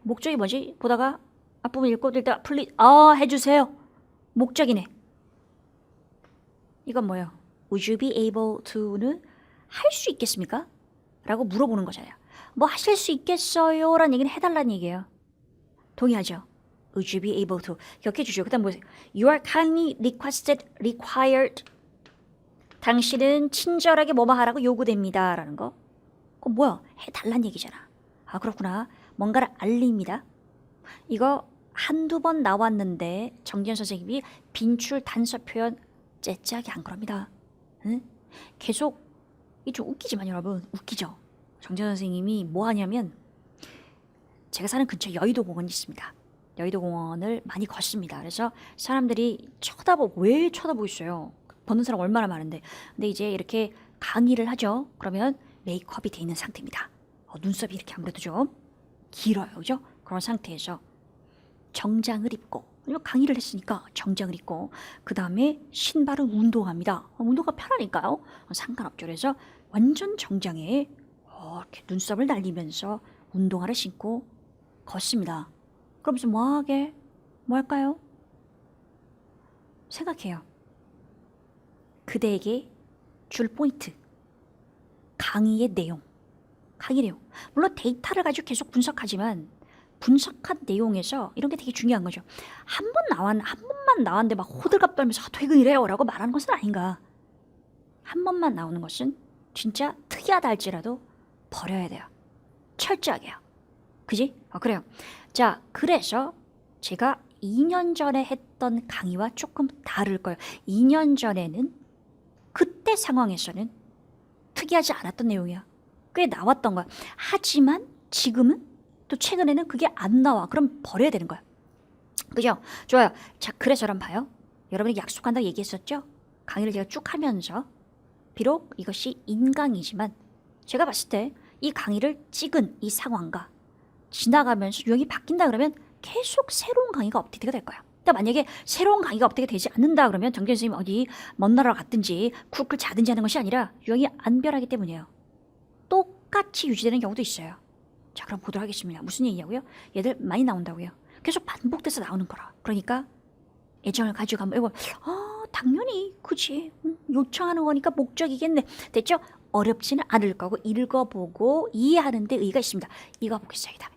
목적이 뭐지? 보다가 앞부분 읽고 들다 please 해주세요. 목적이네. 이건 뭐예요? Would you be able to는 할 수 있겠습니까? 라고 물어보는 거잖아요. 뭐 하실 수 있겠어요? 라는 얘기는 해달라는 얘기예요. 동의하죠? Would you be able to? 기억해 주시죠. 그 다음 보세요. You are kindly required. 당신은 친절하게 뭐뭐 하라고 요구됩니다. 라는 거. 뭐야? 해달란 얘기잖아. 아, 그렇구나. 뭔가를 알립니다. 이거 한두 번 나왔는데 정지현 선생님이 빈출 단서 표현 째째하게 한 겁니다. 응? 계속 이 좀 웃기지만 여러분 웃기죠. 정지현 선생님이 뭐 하냐면 제가 사는 근처에 여의도 공원이 있습니다. 여의도 공원을 많이 걷습니다. 그래서 사람들이 왜 쳐다보고 있어요. 보는 사람 얼마나 많은데. 근데 이제 이렇게 강의를 하죠. 그러면 메이크업이 돼 있는 상태입니다. 눈썹이 이렇게 아무래도 좀 길어요. 그죠? 그런 상태에서 정장을 입고 강의를 했으니까 정장을 입고 그 다음에 신발은 운동화입니다. 운동화 편하니까요. 상관없죠. 그래서 완전 정장에 이렇게 눈썹을 날리면서 운동화를 신고 걷습니다. 그러면서 뭐 할까요? 생각해요. 그대에게 줄 포인트. 강의 내용. 물론 데이터를 가지고 계속 분석하지만 분석한 내용에서 이런 게 되게 중요한 거죠. 한 번만 나왔는데 막 호들갑 떨면서 퇴근이래요 라고 말하는 것은 아닌가. 한 번만 나오는 것은 진짜 특이하다 할지라도 버려야 돼요. 철저하게요. 그지? 그래요. 자, 그래서 제가 2년 전에 했던 강의와 조금 다를 거예요. 2년 전에는 그때 상황에서는 특이하지 않았던 내용이야. 꽤 나왔던 거야. 하지만 지금은 또 최근에는 그게 안 나와. 그럼 버려야 되는 거야. 그죠? 좋아요. 자, 그래서 여러분 봐요. 여러분이 약속한다고 얘기했었죠? 강의를 제가 쭉 하면서 비록 이것이 인강이지만 제가 봤을 때 이 강의를 찍은 이 상황과 지나가면서 유형이 바뀐다 그러면 계속 새로운 강의가 업데이트가 될 거야. 근데 만약에 새로운 강의가 업데이트가 되지 않는다 그러면 정재현 선생님 어디 먼 나라로 갔든지 쿡을 자든지 하는 것이 아니라 유형이 안 변하기 때문이에요. 똑같이 유지되는 경우도 있어요. 자, 그럼 보도록 하겠습니다. 무슨 얘기냐고요? 얘들 많이 나온다고요. 계속 반복돼서 나오는 거라. 그러니까 애정을 가지고 가면 이거 당연히 그치. 요청하는 거니까 목적이겠네. 됐죠? 어렵지는 않을 거고 읽어보고 이해하는 데 의의가 있습니다. 읽어보겠어요. 다음에.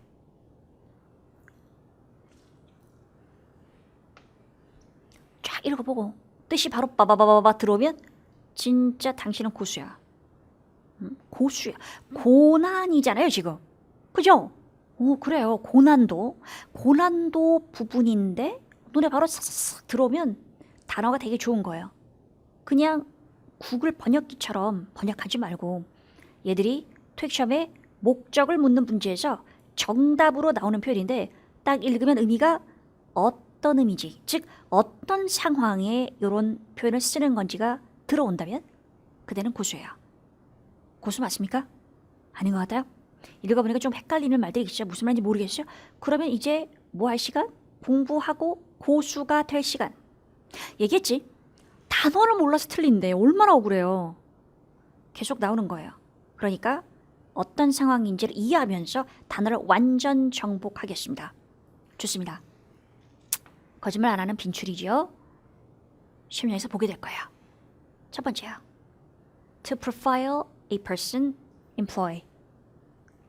쫙 읽어보고 뜻이 바로 빠바바바바 들어오면 진짜 당신은 고수야. 고수야. 고난이잖아요 지금. 그죠? 그래요. 고난도 부분인데 눈에 바로 싹싹 들어오면 단어가 되게 좋은 거예요. 그냥 구글 번역기처럼 번역하지 말고 얘들이 토익 시험에 목적을 묻는 문제에서 정답으로 나오는 표현인데 딱 읽으면 의미가 어떤 의미지, 즉 어떤 상황에 이런 표현을 쓰는 건지가 들어온다면 그대는 고수예요. 고수 맞습니까? 아닌 것 같아요? 읽어보니까 좀 헷갈리는 말들이 있죠. 무슨 말인지 모르겠어요. 그러면 이제 뭐 할 시간? 공부하고 고수가 될 시간. 얘기했지? 단어를 몰라서 틀린데 얼마나 억울해요. 계속 나오는 거예요. 그러니까 어떤 상황인지를 이해하면서 단어를 완전 정복하겠습니다. 좋습니다. 거짓말 안 하는 빈출이죠. 시험장에서 보게 될 거예요. 첫 번째요. To profile a person, employee.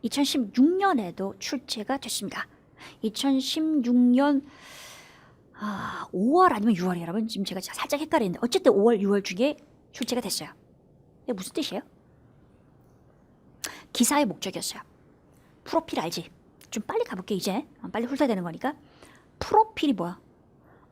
2016년에도 출제가 됐습니다. 2016년 5월 아니면 6월이에요. 여러분 지금 제가 살짝 헷갈리는데 어쨌든 5월, 6월 중에 출제가 됐어요. 이게 무슨 뜻이에요? 기사의 목적이었어요. 프로필 알지? 좀 빨리 가볼게 이제. 빨리 훑어야 되는 거니까. 프로필이 뭐야?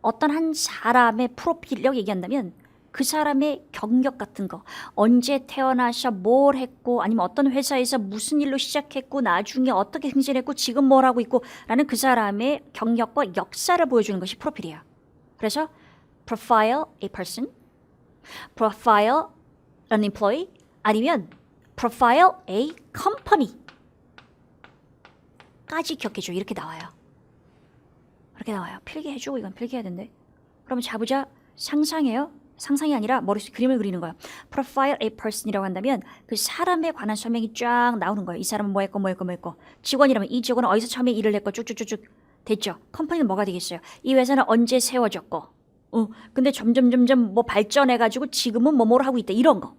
어떤 한 사람의 프로필이라고 얘기한다면 그 사람의 경력 같은 거, 언제 태어나서 뭘 했고 아니면 어떤 회사에서 무슨 일로 시작했고 나중에 어떻게 승진했고 지금 뭘 하고 있고 라는 그 사람의 경력과 역사를 보여주는 것이 프로필이에요. 그래서 profile a person, profile an employee 아니면 profile a company 까지 기억해줘. 이렇게 나와요. 이렇게 나와요. 필기해주고 이건 필기해야 된대. 그러면 자부자 상상해요. 상상이 아니라 머릿속에 그림을 그리는 거예요. Profile a person이라고 한다면 그 사람에 관한 설명이 쫙 나오는 거예요. 이 사람은 뭐 했고 뭐 했고 뭐 했고. 직원이라면 이 직원은 어디서 처음에 일을 했고 쭉쭉쭉쭉 됐죠. 컴퍼니는 뭐가 되겠어요. 이 회사는 언제 세워졌고 근데 점점 뭐 발전해가지고 지금은 뭐뭐를 하고 있다. 이런 거.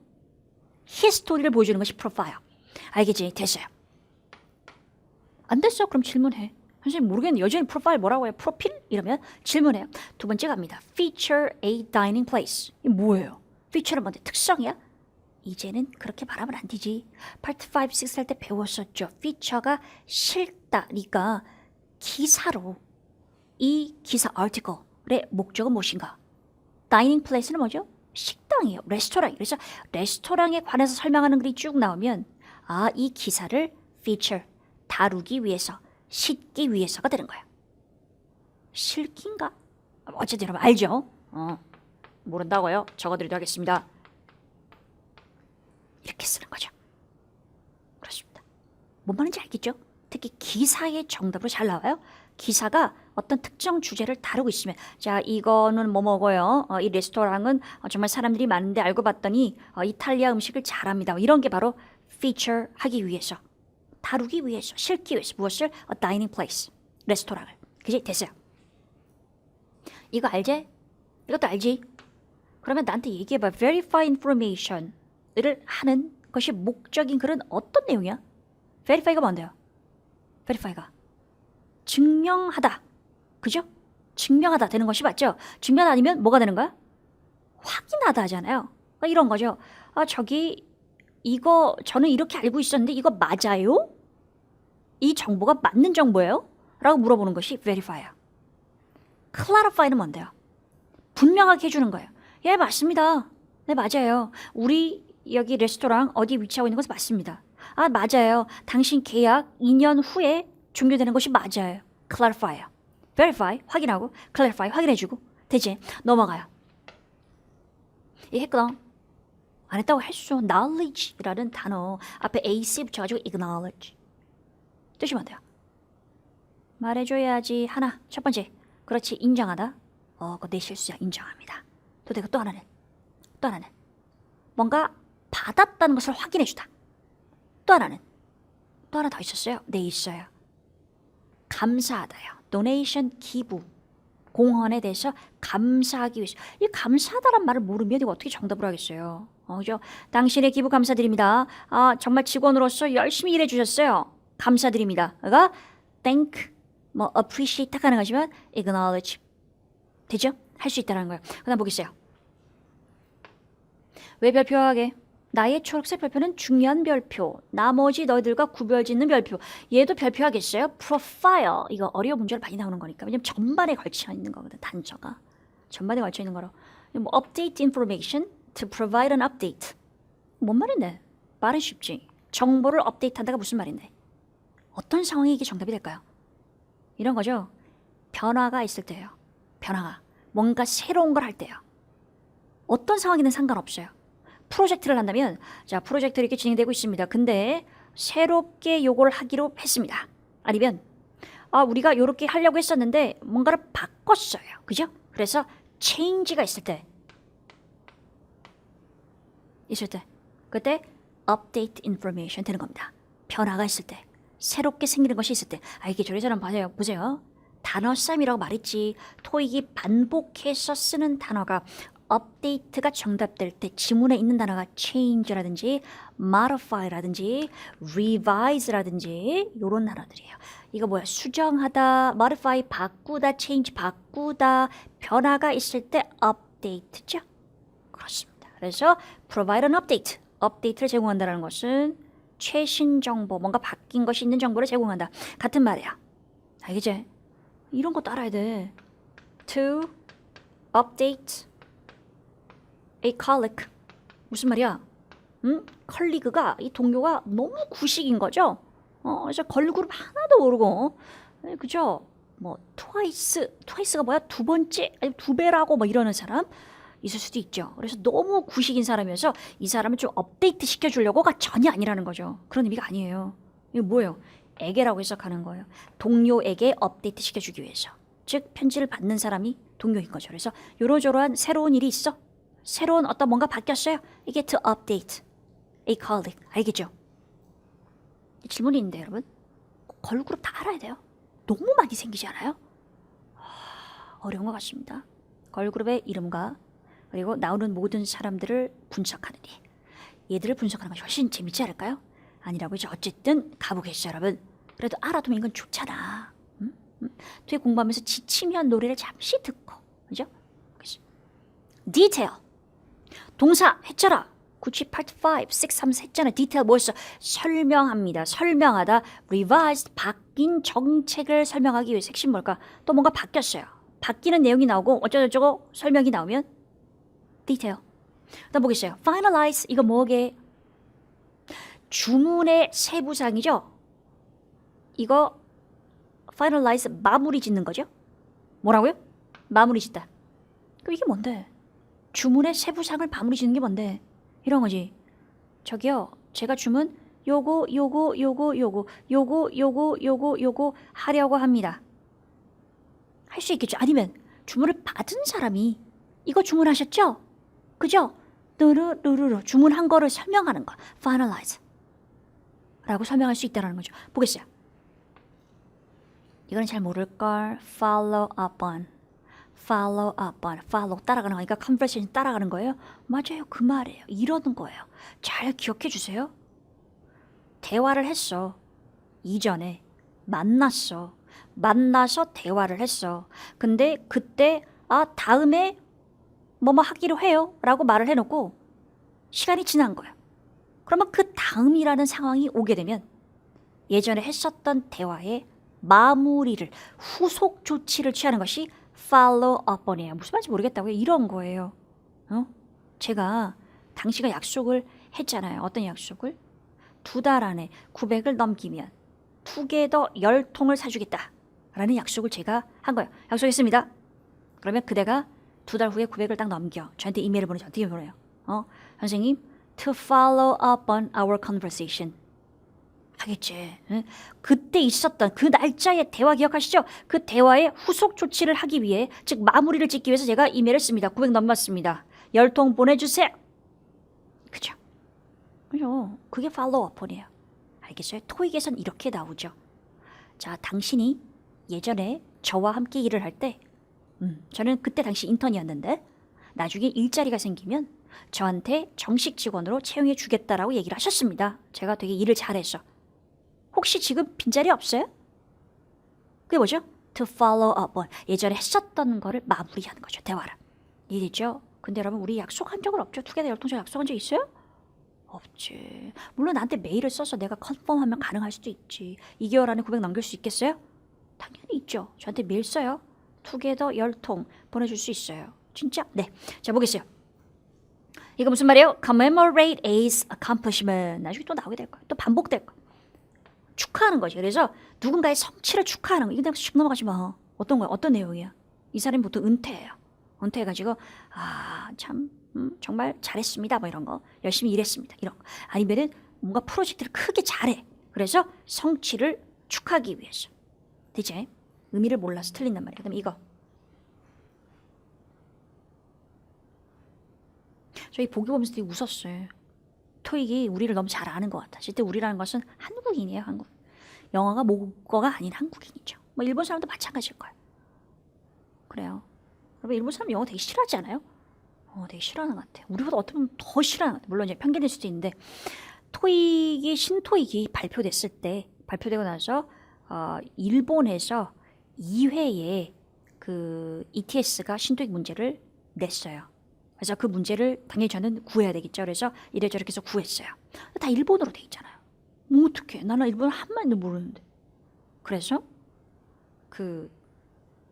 히스토리를 보여주는 것이 프로파일. 알겠지? 됐어요. 안 됐어? 그럼 질문해. 선생님 모르겠는데 여전히 프로파일 뭐라고 해요? 프로필? 이러면 질문해요. 두 번째 갑니다. Feature a dining place. 이게 뭐예요? feature는 뭔데? 특성이야? 이제는 그렇게 말하면 안 되지. 파트 5, 6 할 때 배웠었죠. feature가 실다니까 기사로 이 기사 article의 목적은 무엇인가? dining place는 뭐죠? 식당이에요. 레스토랑. 그래서 레스토랑에 관해서 설명하는 글이 쭉 나오면 이 기사를 feature, 다루기 위해서, 싣기 위해서가 되는 거예요. 실기인가? 어쨌든 여러분 알죠? 모른다고요? 적어드리도록 하겠습니다. 이렇게 쓰는 거죠. 그렇습니다. 뭔 말인지 알겠죠? 특히 기사의 정답으로 잘 나와요. 기사가 어떤 특정 주제를 다루고 있으면 자 이거는 뭐 먹어요. 이 레스토랑은 정말 사람들이 많은데 알고 봤더니 이탈리아 음식을 잘합니다. 이런 게 바로 feature 하기 위해서, 다루기 위해서, 실기 위해서 무엇을? A dining place, 레스토랑을. 그지? 됐어요. 이거 알지? 이것도 알지? 그러면 나한테 얘기해봐. verify information을 하는 것이 목적인 글은 어떤 내용이야? verify가 뭔데요? verify가 증명하다. 그죠? 증명하다 되는 것이 맞죠? 증명 아니면 뭐가 되는 거야? 확인하다 하잖아요. 그러니까 이런 거죠. 이거 저는 이렇게 알고 있었는데 이거 맞아요? 이 정보가 맞는 정보예요? 라고 물어보는 것이 verify야. clarify는 뭔데요? 분명하게 해주는 거예요. 예, 맞습니다. 네, 맞아요. 우리 여기 레스토랑 어디 위치하고 있는 것은 맞습니다. 맞아요. 당신 계약 2년 후에 종료되는 것이 맞아요. clarify요. verify, 확인하고, clarify, 확인해주고. 되지? 넘어가요. 했거든. 안 했다고 했어. knowledge라는 단어 앞에 ac 붙여가지고 acknowledge. 뜻이 뭔데요? 말해줘야지. 하나, 첫 번째. 그렇지, 인정하다. 그거 내 실수야. 인정합니다. 또 내가 또 하나는 뭔가 받았다는 것을 확인해주다. 또 하나는 또 하나 더 있었어요. 네, 있어요. 감사하다요. donation, 기부, 공헌에 대해서 감사하기 위해서. 이 감사하다란 말을 모르면 이거 어떻게 정답을 하겠어요? 그죠? 당신의 기부 감사드립니다. 정말 직원으로서 열심히 일해주셨어요. 감사드립니다. 가 thank, appreciate 딱 가능하지만 acknowledge. 되죠? 할 수 있다는 거예요. 그 다음 보겠어요. 왜 별표하게? 나의 초록색 별표는 중요한 별표. 나머지 너희들과 구별짓는 별표. 얘도 별표하겠어요? profile. 이거 어려운 문제로 많이 나오는 거니까. 왜냐면 전반에 걸쳐 있는 거거든. 단서가. 전반에 걸쳐 있는 거로. update information to provide an update. 뭔 말인데? 말은 쉽지. 정보를 업데이트한다가 무슨 말인데? 어떤 상황이 이게 정답이 될까요? 이런 거죠. 변화가 있을 때예요. 변화가. 뭔가 새로운 걸 할 때요. 어떤 상황이든 상관없어요. 프로젝트를 한다면 자 프로젝트 이렇게 진행되고 있습니다. 근데 새롭게 요걸 하기로 했습니다. 아니면 우리가 이렇게 하려고 했었는데 뭔가를 바꿨어요. 그죠? 그래서 change가 있을 때 그때 update information 되는 겁니다. 변화가 있을 때 새롭게 생기는 것이 있을 때 이게 저래저래 보세요. 단어 쌈이라고 말했지. 토익이 반복해서 쓰는 단어가 update가 정답될 때 지문에 있는 단어가 change라든지 modify라든지 revise라든지 이런 단어들이에요. 이거 뭐야? 수정하다, modify 바꾸다, change 바꾸다, 변화가 있을 때 update죠. 그렇습니다. 그래서 provide an update, update를 제공한다는 것은 최신 정보, 뭔가 바뀐 것이 있는 정보를 제공한다. 같은 말이야. 알겠지? 이런 것도 알아야 돼. To update a colleague. 무슨 말이야? 컬리그가, 이 동료가 너무 구식인 거죠? 그래서 걸그룹 하나도 모르고, 그죠? 트와이스가 뭐야? 두 번째, 아니 두 배라고 이러는 사람 있을 수도 있죠. 그래서 너무 구식인 사람이어서 이 사람을 좀 업데이트 시켜주려고가 전혀 아니라는 거죠. 그런 의미가 아니에요. 이거 뭐예요? 에게라고 해석하는 거예요. 동료에게 업데이트 시켜주기 위해서. 즉 편지를 받는 사람이 동료인 거죠. 그래서 요러저러한 새로운 일이 있어. 새로운 어떤 뭔가 바뀌었어요. 이게 to update a colleague. 알겠죠? 질문이 있는데 여러분. 걸그룹 다 알아야 돼요. 너무 많이 생기지 않아요? 어려운 것 같습니다. 걸그룹의 이름과 그리고 나오는 모든 사람들을 분석하는 일. 얘들을 분석하는 것이 훨씬 재밌지 않을까요? 아니라고 이제 어쨌든 가보겠죠 여러분. 그래도 알아두면 이건 좋잖아. 뒤에 공부하면서 지치면 노래를 잠시 듣고. 그죠? detail. 동사 했잖아. 97 part 5, 6, 3 했잖아. 디테일 뭐였어? 설명합니다. 설명하다. revised 바뀐 정책을 설명하기 위해서 핵심 뭘까? 또 뭔가 바뀌었어요. 바뀌는 내용이 나오고 어쩌고저쩌고 설명이 나오면 디테일. 그다음 보겠어요. finalize 이거 뭐게? 주문의 세부사항이죠. 이거 finalize 마무리 짓는 거죠. 뭐라고요? 마무리 짓다. 그럼 이게 뭔데? 주문의 세부사항을 마무리 짓는 게 뭔데? 이런 거지. 저기요, 제가 주문 요거 하려고 합니다. 할 수 있겠죠. 아니면 주문을 받은 사람이 이거 주문하셨죠? 그죠? 누르르르 주문한 거를 설명하는 거. finalize 라고 설명할 수 있다는 거죠. 보겠어요. 이거는 잘 모를걸. follow up on. follow 따라가는 거니까 conversation 따라가는 거예요. 맞아요. 그 말이에요. 이러는 거예요. 잘 기억해 주세요. 대화를 했어. 이전에 만나서 대화를 했어. 근데 그때 다음에 뭐뭐 하기로 해요 라고 말을 해놓고 시간이 지난 거예요. 그러면 그 다음이라는 상황이 오게 되면 예전에 했었던 대화의 마무리를 후속 조치를 취하는 것이 follow up on이에요. 무슨 말인지 모르겠다고요. 이런 거예요. 제가 당시가 약속을 했잖아요. 어떤 약속을? 2달 안에 900을 넘기면 투게더 10통을 사주겠다 라는 약속을 제가 한 거예요. 약속했습니다. 그러면 그대가 2달 후에 900을 딱 넘겨 저한테 이메일을 보내죠. 어떻게 보내요? 선생님 to follow up on our conversation 하겠지. 응? 그때 있었던 그 날짜의 대화 기억하시죠? 그 대화의 후속 조치를 하기 위해, 즉 마무리를 짓기 위해서 제가 이메일을 씁니다. 900 넘었습니다. 10통 보내주세요. 그죠? 그게 follow up이에요. 알겠어요? 토익에선 이렇게 나오죠. 자, 당신이 예전에 저와 함께 일을 할 때, 저는 그때 당시 인턴이었는데 나중에 일자리가 생기면 저한테 정식 직원으로 채용해 주겠다라고 얘기를 하셨습니다. 제가 되게 일을 잘했어. 혹시 지금 빈자리 없어요? 그게 뭐죠? To follow up on. 예전에 했었던 거를 마무리하는 거죠. 대화를. 이해되죠? 근데 여러분 우리 약속한 적은 없죠? 투게더 10통 약속한 적 있어요? 없지. 물론 나한테 메일을 써서 내가 컨펌하면 가능할 수도 있지. 2개월 안에 900 넘길 수 있겠어요? 당연히 있죠. 저한테 메일 써요. 투게더 10통 보내줄 수 있어요. 진짜? 네. 자, 보겠어요. 이거 무슨 말이에요? Commemorate A's accomplishment. 나중에 또 나오게 될 거야. 또 반복될 거야. 축하하는 거죠. 그래서 누군가의 성취를 축하하는 거. 이거 그냥 슉 넘어가지 마. 어떤 거야? 어떤 내용이야? 이 사람이 보통 은퇴해요. 은퇴해가지고 참 정말 잘했습니다. 뭐 이런 거. 열심히 일했습니다. 이런 거. 아니면은 뭔가 프로젝트를 크게 잘해. 그래서 성취를 축하하기 위해서. 되지? 의미를 몰라서 틀린단 말이야. 그다음에 이거. 저희 보기 보면서 되게 웃었어요. 토익이 우리를 너무 잘 아는 것 같아. 실제 우리라는 것은 한국인이에요. 한국. 영어가 모국어가 아닌 한국인이죠. 뭐 일본 사람도 마찬가지일 거예요. 그래요. 여러분 일본 사람 영어 되게 싫어하지 않아요? 되게 싫어하는 것 같아요. 우리보다 어떻게 보면 더 싫어하는 것 같아요. 물론 이제 편견일 수도 있는데 신토익이 발표되고 나서 일본에서 2회에 그 ETS가 신토익 문제를 냈어요. 그래서 그 문제를 당연히 저는 구해야 되겠죠. 그래서 이래저래 해서 구했어요. 다 일본어로 돼 있잖아요. 뭐 어떡해. 나는 일본어 한마디도 모르는데. 그래서 그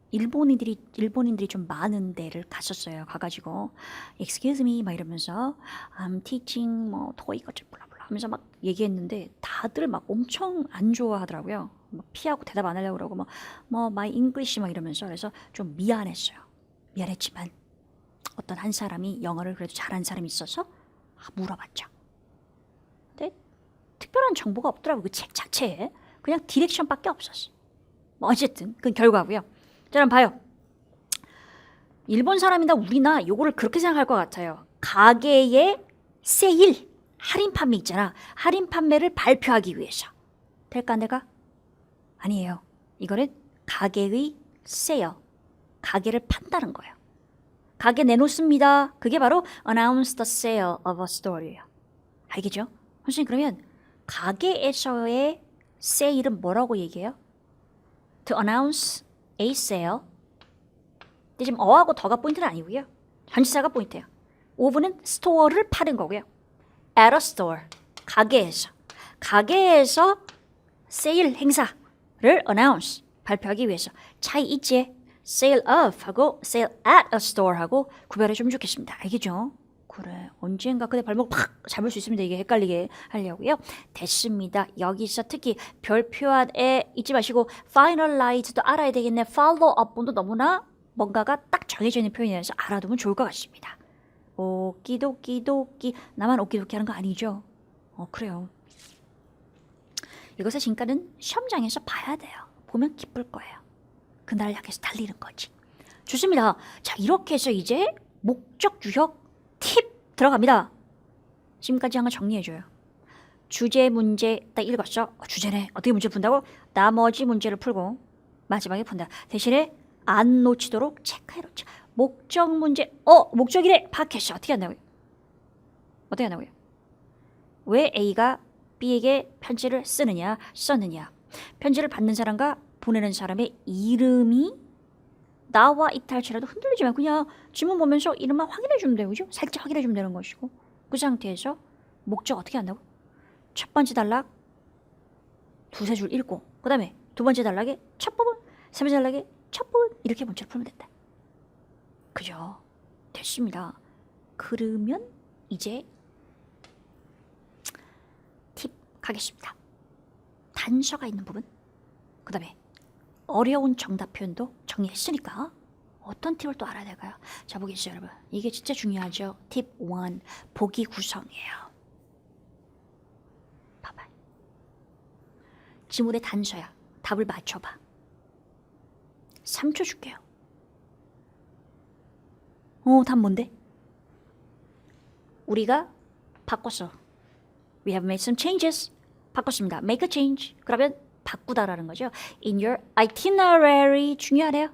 일본인들이 좀 많은 데를 갔었어요. 가가지고 excuse me 막 이러면서 I'm teaching 뭐 토익 어쩌고 블라블라 하면서 막 얘기했는데 다들 막 엄청 안 좋아하더라고요. 막 피하고 대답 안 하려고 그러고 뭐 my English 막 이러면서. 그래서 좀 미안했어요. 미안했지만 어떤 한 사람이 영어를 그래도 잘하는 사람이 있어서 물어봤죠. 근데 특별한 정보가 없더라고요. 그 책 자체에. 그냥 디렉션밖에 없었어. 뭐 어쨌든 그건 결과고요. 자, 그럼 봐요. 일본 사람이나 우리나 요거를 그렇게 생각할 것 같아요. 가게의 세일, 할인 판매 있잖아. 할인 판매를 발표하기 위해서. 될까 내가? 아니에요. 이거는 가게의 세일, 가게를 판다는 거예요. 가게 내놓습니다. 그게 바로 announce the sale of a store예요. 알겠죠? 선생님 그러면 가게에서의 세일은 뭐라고 얘기해요? To announce a sale. 근데 지금 어하고 더가 포인트는 아니고요. 전치사가 포인트예요. 오브는 스토어를 파는 거고요. at a store. 가게에서 세일 행사를 announce. 발표하기 위해서. 차이 있지? sale of 하고 sale at a store 하고 구별해 주면 좋겠습니다. 알겠죠? 그래. 언젠가 그대 발목 팍 잡을 수 있습니다. 이게 헷갈리게 하려고요. 됐습니다. 여기서 특히 별표 안에 잊지 마시고 finalize도 알아야 되겠네. follow up도 너무나 뭔가가 딱 정해져 있는 표현이라서 알아두면 좋을 것 같습니다. 오끼도끼도끼. 나만 오끼도끼 하는 거 아니죠? 그래요. 이것의 진가는 시험장에서 봐야 돼요. 보면 기쁠 거예요. 그날을 향해서 달리는 거지. 좋습니다. 자, 이렇게 해서 이제 목적 유형 팁 들어갑니다. 지금까지 한 거 정리해줘요. 주제 문제 딱 읽었어. 주제네. 어떻게 문제 푼다고? 나머지 문제를 풀고 마지막에 푼다. 대신에 안 놓치도록 체크해놓자. 목적 문제. 목적이래. 파악했어. 어떻게 한다고요? 왜 A가 B에게 편지를 썼느냐. 편지를 받는 사람과 보내는 사람의 이름이 나와 있다 할지라도 흔들리지 말고 그냥 지문 보면서 이름만 확인해 주면 되고, 그죠? 살짝 확인해 주면 되는 것이고, 그 상태에서 목적 어떻게 한다고? 첫 번째 단락 두세 줄 읽고, 그 다음에 두 번째 단락에 첫 부분, 세 번째 단락에 첫 부분, 이렇게 문제를 풀면 된다. 그죠? 됐습니다. 그러면 이제 팁 가겠습니다. 단서가 있는 부분, 그 다음에 어려운 정답 표현도 정리했으니까 어떤 팁을 또 알아야 될까요? 자, 보겠어요, 여러분. 이게 진짜 중요하죠. 팁 1, 보기 구성이에요. 봐봐. 지문의 단서야. 답을 맞춰봐. 3초 줄게요. 답 뭔데? 우리가 바꿨어. We have made some changes. 바꿨습니다. Make a change. 그러면 바꾸다라는 거죠. In your itinerary. 중요하네요.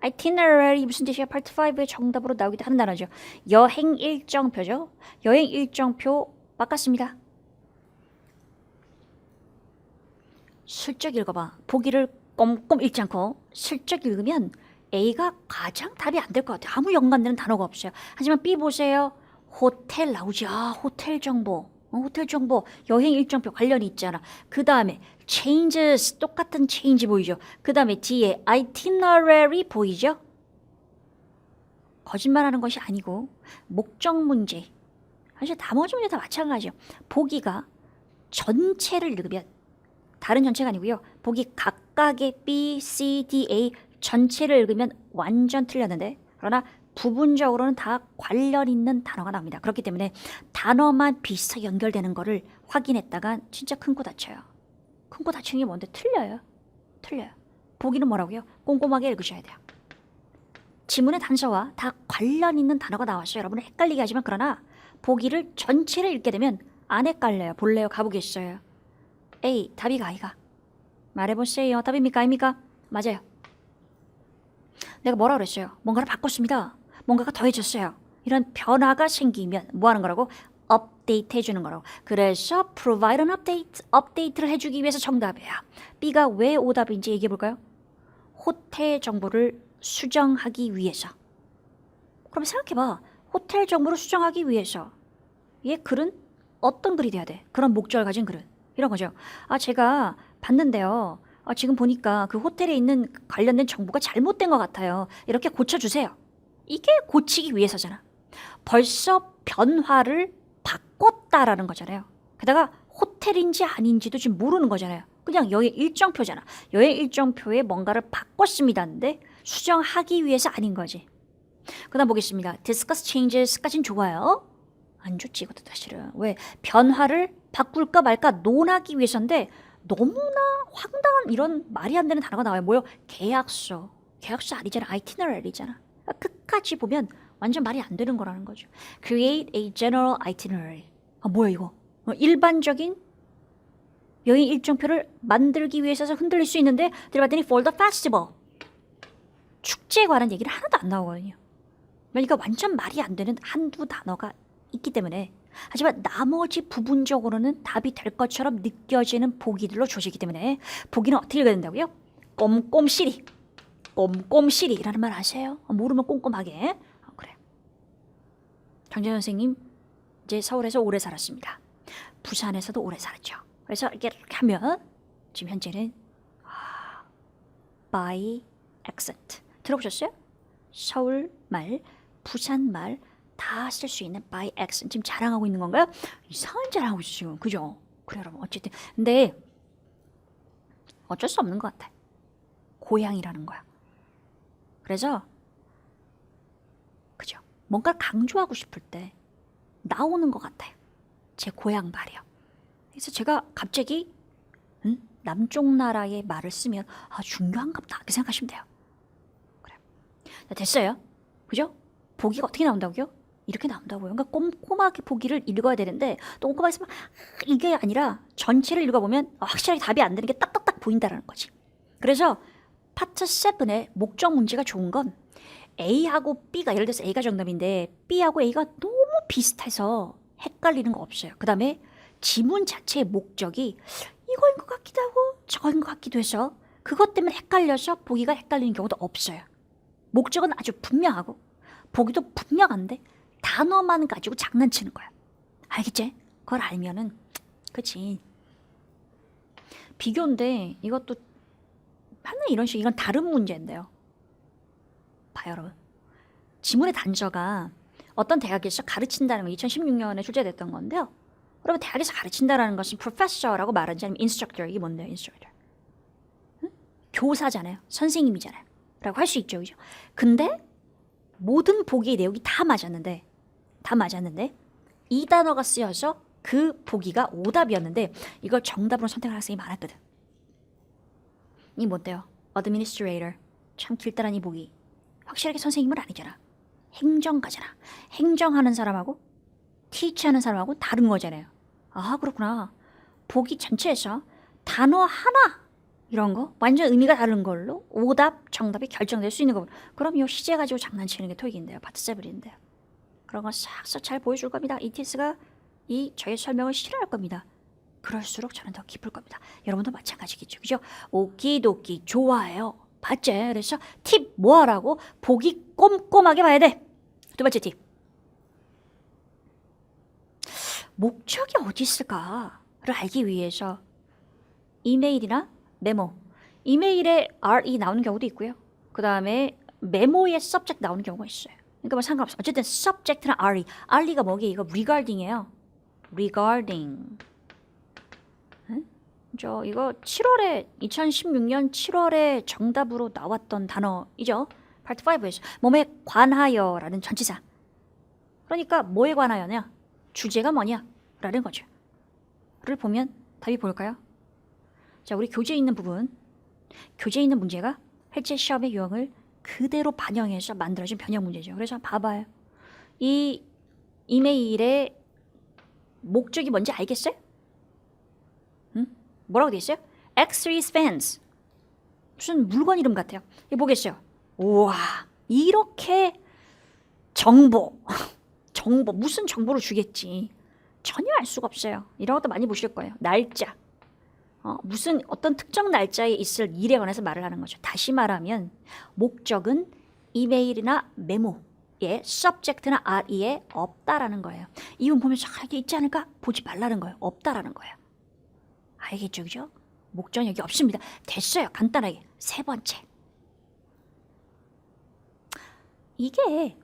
itinerary 무슨 뜻이야? Part 5의 정답으로 나오기도 하는 단어죠. 여행 일정표죠. 여행 일정표 바꿨습니다. 슬쩍 읽어봐. 보기를 꼼꼼 읽지 않고 슬쩍 읽으면 A가 가장 답이 안 될 것 같아요. 아무 연관되는 단어가 없어요. 하지만 B 보세요. 호텔 나오지. 호텔 정보. 호텔 정보, 여행 일정표 관련이 있잖아. 그 다음에 changes, 똑같은 change 보이죠? 그 다음에 뒤에 itinerary 보이죠? 거짓말하는 것이 아니고 목적 문제. 사실 나머지 문제 다 마찬가지예요. 보기가 전체를 읽으면 다른 전체가 아니고요. 보기 각각의 B, C, D, A 전체를 읽으면 완전 틀렸는데, 그러나 부분적으로는 다 관련 있는 단어가 나옵니다. 그렇기 때문에 단어만 비슷하게 연결되는 거를 확인했다가 진짜 큰 코 다쳐요. 큰 코 다치는 게 뭔데? 틀려요. 보기는 뭐라고요? 꼼꼼하게 읽으셔야 돼요. 지문의 단서와 다 관련 있는 단어가 나왔어요. 여러분은 헷갈리게 하지만, 그러나 보기를 전체를 읽게 되면 안 헷갈려요. 볼래요? 가보겠어요. A, 답이가 아이가. 말해보세요. 답입니까? 아닙니까? 맞아요. 내가 뭐라 그랬어요? 뭔가를 바꿨습니다. 뭔가가 더해졌어요. 이런 변화가 생기면 뭐 하는 거라고? 업데이트 해주는 거라고. 그래서 provide an update, 업데이트를 해주기 위해서 정답이야. B가 왜 오답인지 얘기해 볼까요? 호텔 정보를 수정하기 위해서. 그럼 생각해봐. 호텔 정보를 수정하기 위해서. 얘 글은 어떤 글이 돼야 돼? 그런 목적을 가진 글은. 이런 거죠. 제가 봤는데요. 지금 보니까 그 호텔에 있는 관련된 정보가 잘못된 것 같아요. 이렇게 고쳐주세요. 이게 고치기 위해서잖아. 벌써 변화를 바꿨다라는 거잖아요. 게다가 호텔인지 아닌지도 지금 모르는 거잖아요. 그냥 여행 일정표잖아. 여행 일정표에 뭔가를 바꿨습니다인데 수정하기 위해서 아닌 거지. 그 다음 보겠습니다. discuss changes까진 좋아요. 안 좋지 이것도 사실은. 왜? 변화를 바꿀까 말까 논하기 위해서인데 너무나 황당한 이런 말이 안 되는 단어가 나와요. 뭐요? 계약서. 계약서 아니잖아. 아이티너리잖아. 끝까지 보면 완전 말이 안 되는 거라는 거죠. Create a general itinerary. 뭐야 이거? 일반적인 여행 일정표를 만들기 위해서 흔들릴 수 있는데 들어봤더니 for the festival. 축제에 관한 얘기는 하나도 안 나오거든요. 그러니까 완전 말이 안 되는 한두 단어가 있기 때문에, 하지만 나머지 부분적으로는 답이 될 것처럼 느껴지는 보기들로 주어지기 때문에 보기는 어떻게 읽어야 된다고요? 꼼꼼시리. 꼼꼼시리라는 말 아세요? 모르면 꼼꼼하게. 그래. 장재 선생님 이제 서울에서 오래 살았습니다. 부산에서도 오래 살았죠. 그래서 이렇게 하면 지금 현재는 by accent 들어보셨어요? 서울말, 부산말 다 쓸 수 있는 by accent. 지금 자랑하고 있는 건가요? 이상한 자랑하고 있어 지금. 그죠? 그래 여러분 어쨌든 근데 어쩔 수 없는 것 같아. 고향이라는 거야. 그래서 그죠? 뭔가 강조하고 싶을 때 나오는 것 같아요. 제 고향 말이요. 그래서 제가 갑자기 남쪽 나라의 말을 쓰면 중요한갑다 이렇게 생각하시면 돼요. 그래. 됐어요. 그죠? 보기가 어떻게 나온다고요? 이렇게 나온다고요. 그러니까 꼼꼼하게 보기를 읽어야 되는데 또 꼼꼼하게 쓰면 이게 아니라 전체를 읽어보면 확실하게 답이 안 되는 게 딱딱딱 보인다라는 거지. 그래서 파트 7의 목적 문제가 좋은 건 A하고 B가 예를 들어서 A가 정답인데 B하고 A가 너무 비슷해서 헷갈리는 거 없어요. 그 다음에 지문 자체의 목적이 이거인 것 같기도 하고 저거인 것 같기도 해서 그것 때문에 헷갈려서 보기가 헷갈리는 경우도 없어요. 목적은 아주 분명하고 보기도 분명한데 단어만 가지고 장난치는 거야. 알겠지? 그걸 알면은 그치. 비교인데 이것도 하나 이런 식 이건 다른 문제인데요. 봐요 여러분. 지문의 단서가 어떤 대학에서 가르친다는 거 2016년에 출제됐던 건데요. 여러분 대학에서 가르친다라는 것은 professor라고 말하지 않으면 instructor 이게 뭔데요? instructor. 응? 교사잖아요. 선생님이잖아요. 라고 할 수 있죠. 그죠? 근데 모든 보기의 내용이 다 맞았는데 이 단어가 쓰여서 그 보기가 오답이었는데 이걸 정답으로 선택한 학생이 많았거든. 이 뭔데요? administrator. 참 길다란 이 보기. 확실하게 선생님은 아니잖아. 행정가잖아. 행정하는 사람하고 teach하는 사람하고 다른 거잖아요. 그렇구나. 보기 전체에서 단어 하나 이런 거 완전 의미가 다른 걸로 오답, 정답이 결정될 수 있는 거고 그럼 이 시제 가지고 장난치는 게 토익인데요. 파트 7인데요. 그런 거 싹싹 잘 보여줄 겁니다. ETS가 저의 설명을 싫어할 겁니다. 그럴수록 저는 더 기쁠 겁니다. 여러분도 마찬가지겠죠. 그죠? 오키도키 좋아해요. 봤지? 그래서 팁 뭐하라고? 보기 꼼꼼하게 봐야 돼. 두 번째 팁. 목적이 어디 있을까를 알기 위해서 이메일이나 메모. 이메일에 RE 나오는 경우도 있고요. 그 다음에 메모에 subject 나오는 경우가 있어요. 그러니까 뭐 상관없어. 어쨌든 subject나 RE. RE가 뭐게? 이거 regarding이에요. regarding. 이거 2016년 7월에 정답으로 나왔던 단어이죠. 파트 5에서 몸에 관하여라는 전치사. 그러니까 뭐에 관하여냐? 주제가 뭐냐? 라는 거죠. 를 보면 답이 보일까요? 자, 우리 교재에 있는 부분. 교재에 있는 문제가 실제 시험의 유형을 그대로 반영해서 만들어진 변형 문제죠. 그래서 봐봐요. 이 이메일의 목적이 뭔지 알겠어요? 뭐라고 돼 있어요? X3's fans. 무슨 물건 이름 같아요. 이거 보겠어요. 우와, 이렇게 정보 무슨 정보를 주겠지. 전혀 알 수가 없어요. 이런 것도 많이 보실 거예요. 날짜. 무슨 어떤 특정 날짜에 있을 일에 관해서 말을 하는 거죠. 다시 말하면 목적은 이메일이나 메모에 subject나 RE에 없다라는 거예요. 이건 보면서 이게 있지 않을까? 보지 말라는 거예요. 없다라는 거예요. 알겠죠? 그죠? 목적은 여기 없습니다. 됐어요. 간단하게. 세 번째. 이게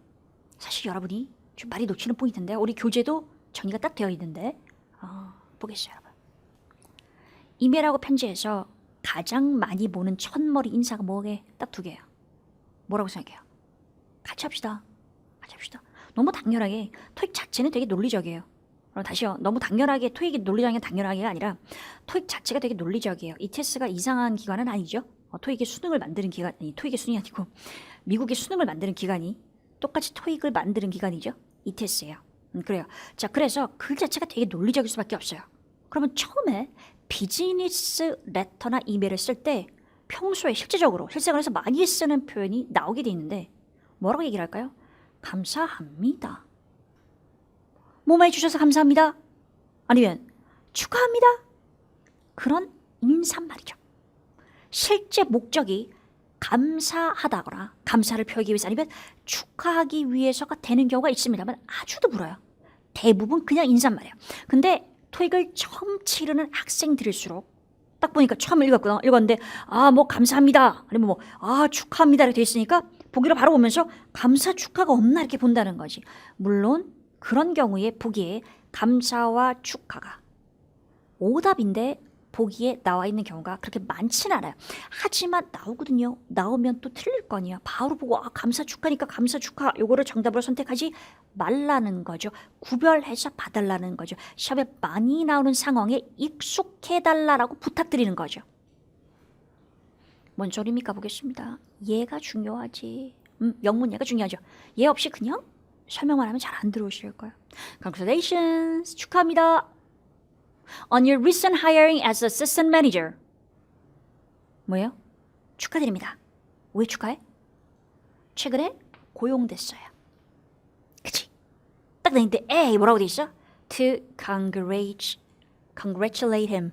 사실 여러분이 좀 많이 놓치는 포인트인데요. 우리 교재도 정리가 딱 되어 있는데 보겠어요. 여러분. 이메일하고 편지에서 가장 많이 보는 첫머리 인사가 뭐게? 딱 두 개예요. 뭐라고 생각해요? 같이 합시다. 너무 당연하게 토익 자체는 되게 논리적이에요. 그럼 다시요. 너무 당연하게 토익이 논리적인 당연하게가 아니라 토익 자체가 되게 논리적이에요. ETS가 이상한 기관은 아니죠. 토익의 수능을 만드는 기관이 토익의 수능이 아니고 미국의 수능을 만드는 기관이 똑같이 토익을 만드는 기관이죠. ETS예요. 그래요. 자, 그래서 글 자체가 되게 논리적일 수밖에 없어요. 그러면 처음에 비즈니스 레터나 이메일을 쓸 때 평소에 실생활에서 많이 쓰는 표현이 나오게 돼 있는데 뭐라고 얘기를 할까요? 감사합니다. 뭐만 해주셔서 감사합니다. 아니면 축하합니다. 그런 인사말이죠. 실제 목적이 감사하다거나 감사를 표하기 위해서 아니면 축하하기 위해서가 되는 경우가 있습니다만 아주 드물어요. 대부분 그냥 인사말이에요. 근데 토익을 처음 치르는 학생들일수록 딱 보니까 처음 읽었는데 뭐 감사합니다 아니면 축하합니다 이렇게 돼 있으니까 보기를 바로 보면서 감사 축하가 없나 이렇게 본다는 거지. 물론 그런 경우에 보기에 감사와 축하가 오답인데 보기에 나와 있는 경우가 그렇게 많지는 않아요. 하지만 나오거든요. 나오면 또 틀릴 거 아니야. 바로 보고 감사 축하니까 감사 축하 요거를 정답으로 선택하지 말라는 거죠. 구별해서 봐달라는 거죠. 시험에 많이 나오는 상황에 익숙해달라고 부탁드리는 거죠. 뭔 소리입니까? 보겠습니다. 얘가 중요하지. 영문예가 중요하죠. 얘 없이 그냥 설명만 하면 잘 안 들어오실 거예요. Congratulations. 축하합니다. On your recent hiring as assistant manager. 뭐예요? 축하드립니다. 왜 축하해? 최근에 고용됐어요. 그치? 딱 나는데 뭐라고 돼 있어? To congratulate him.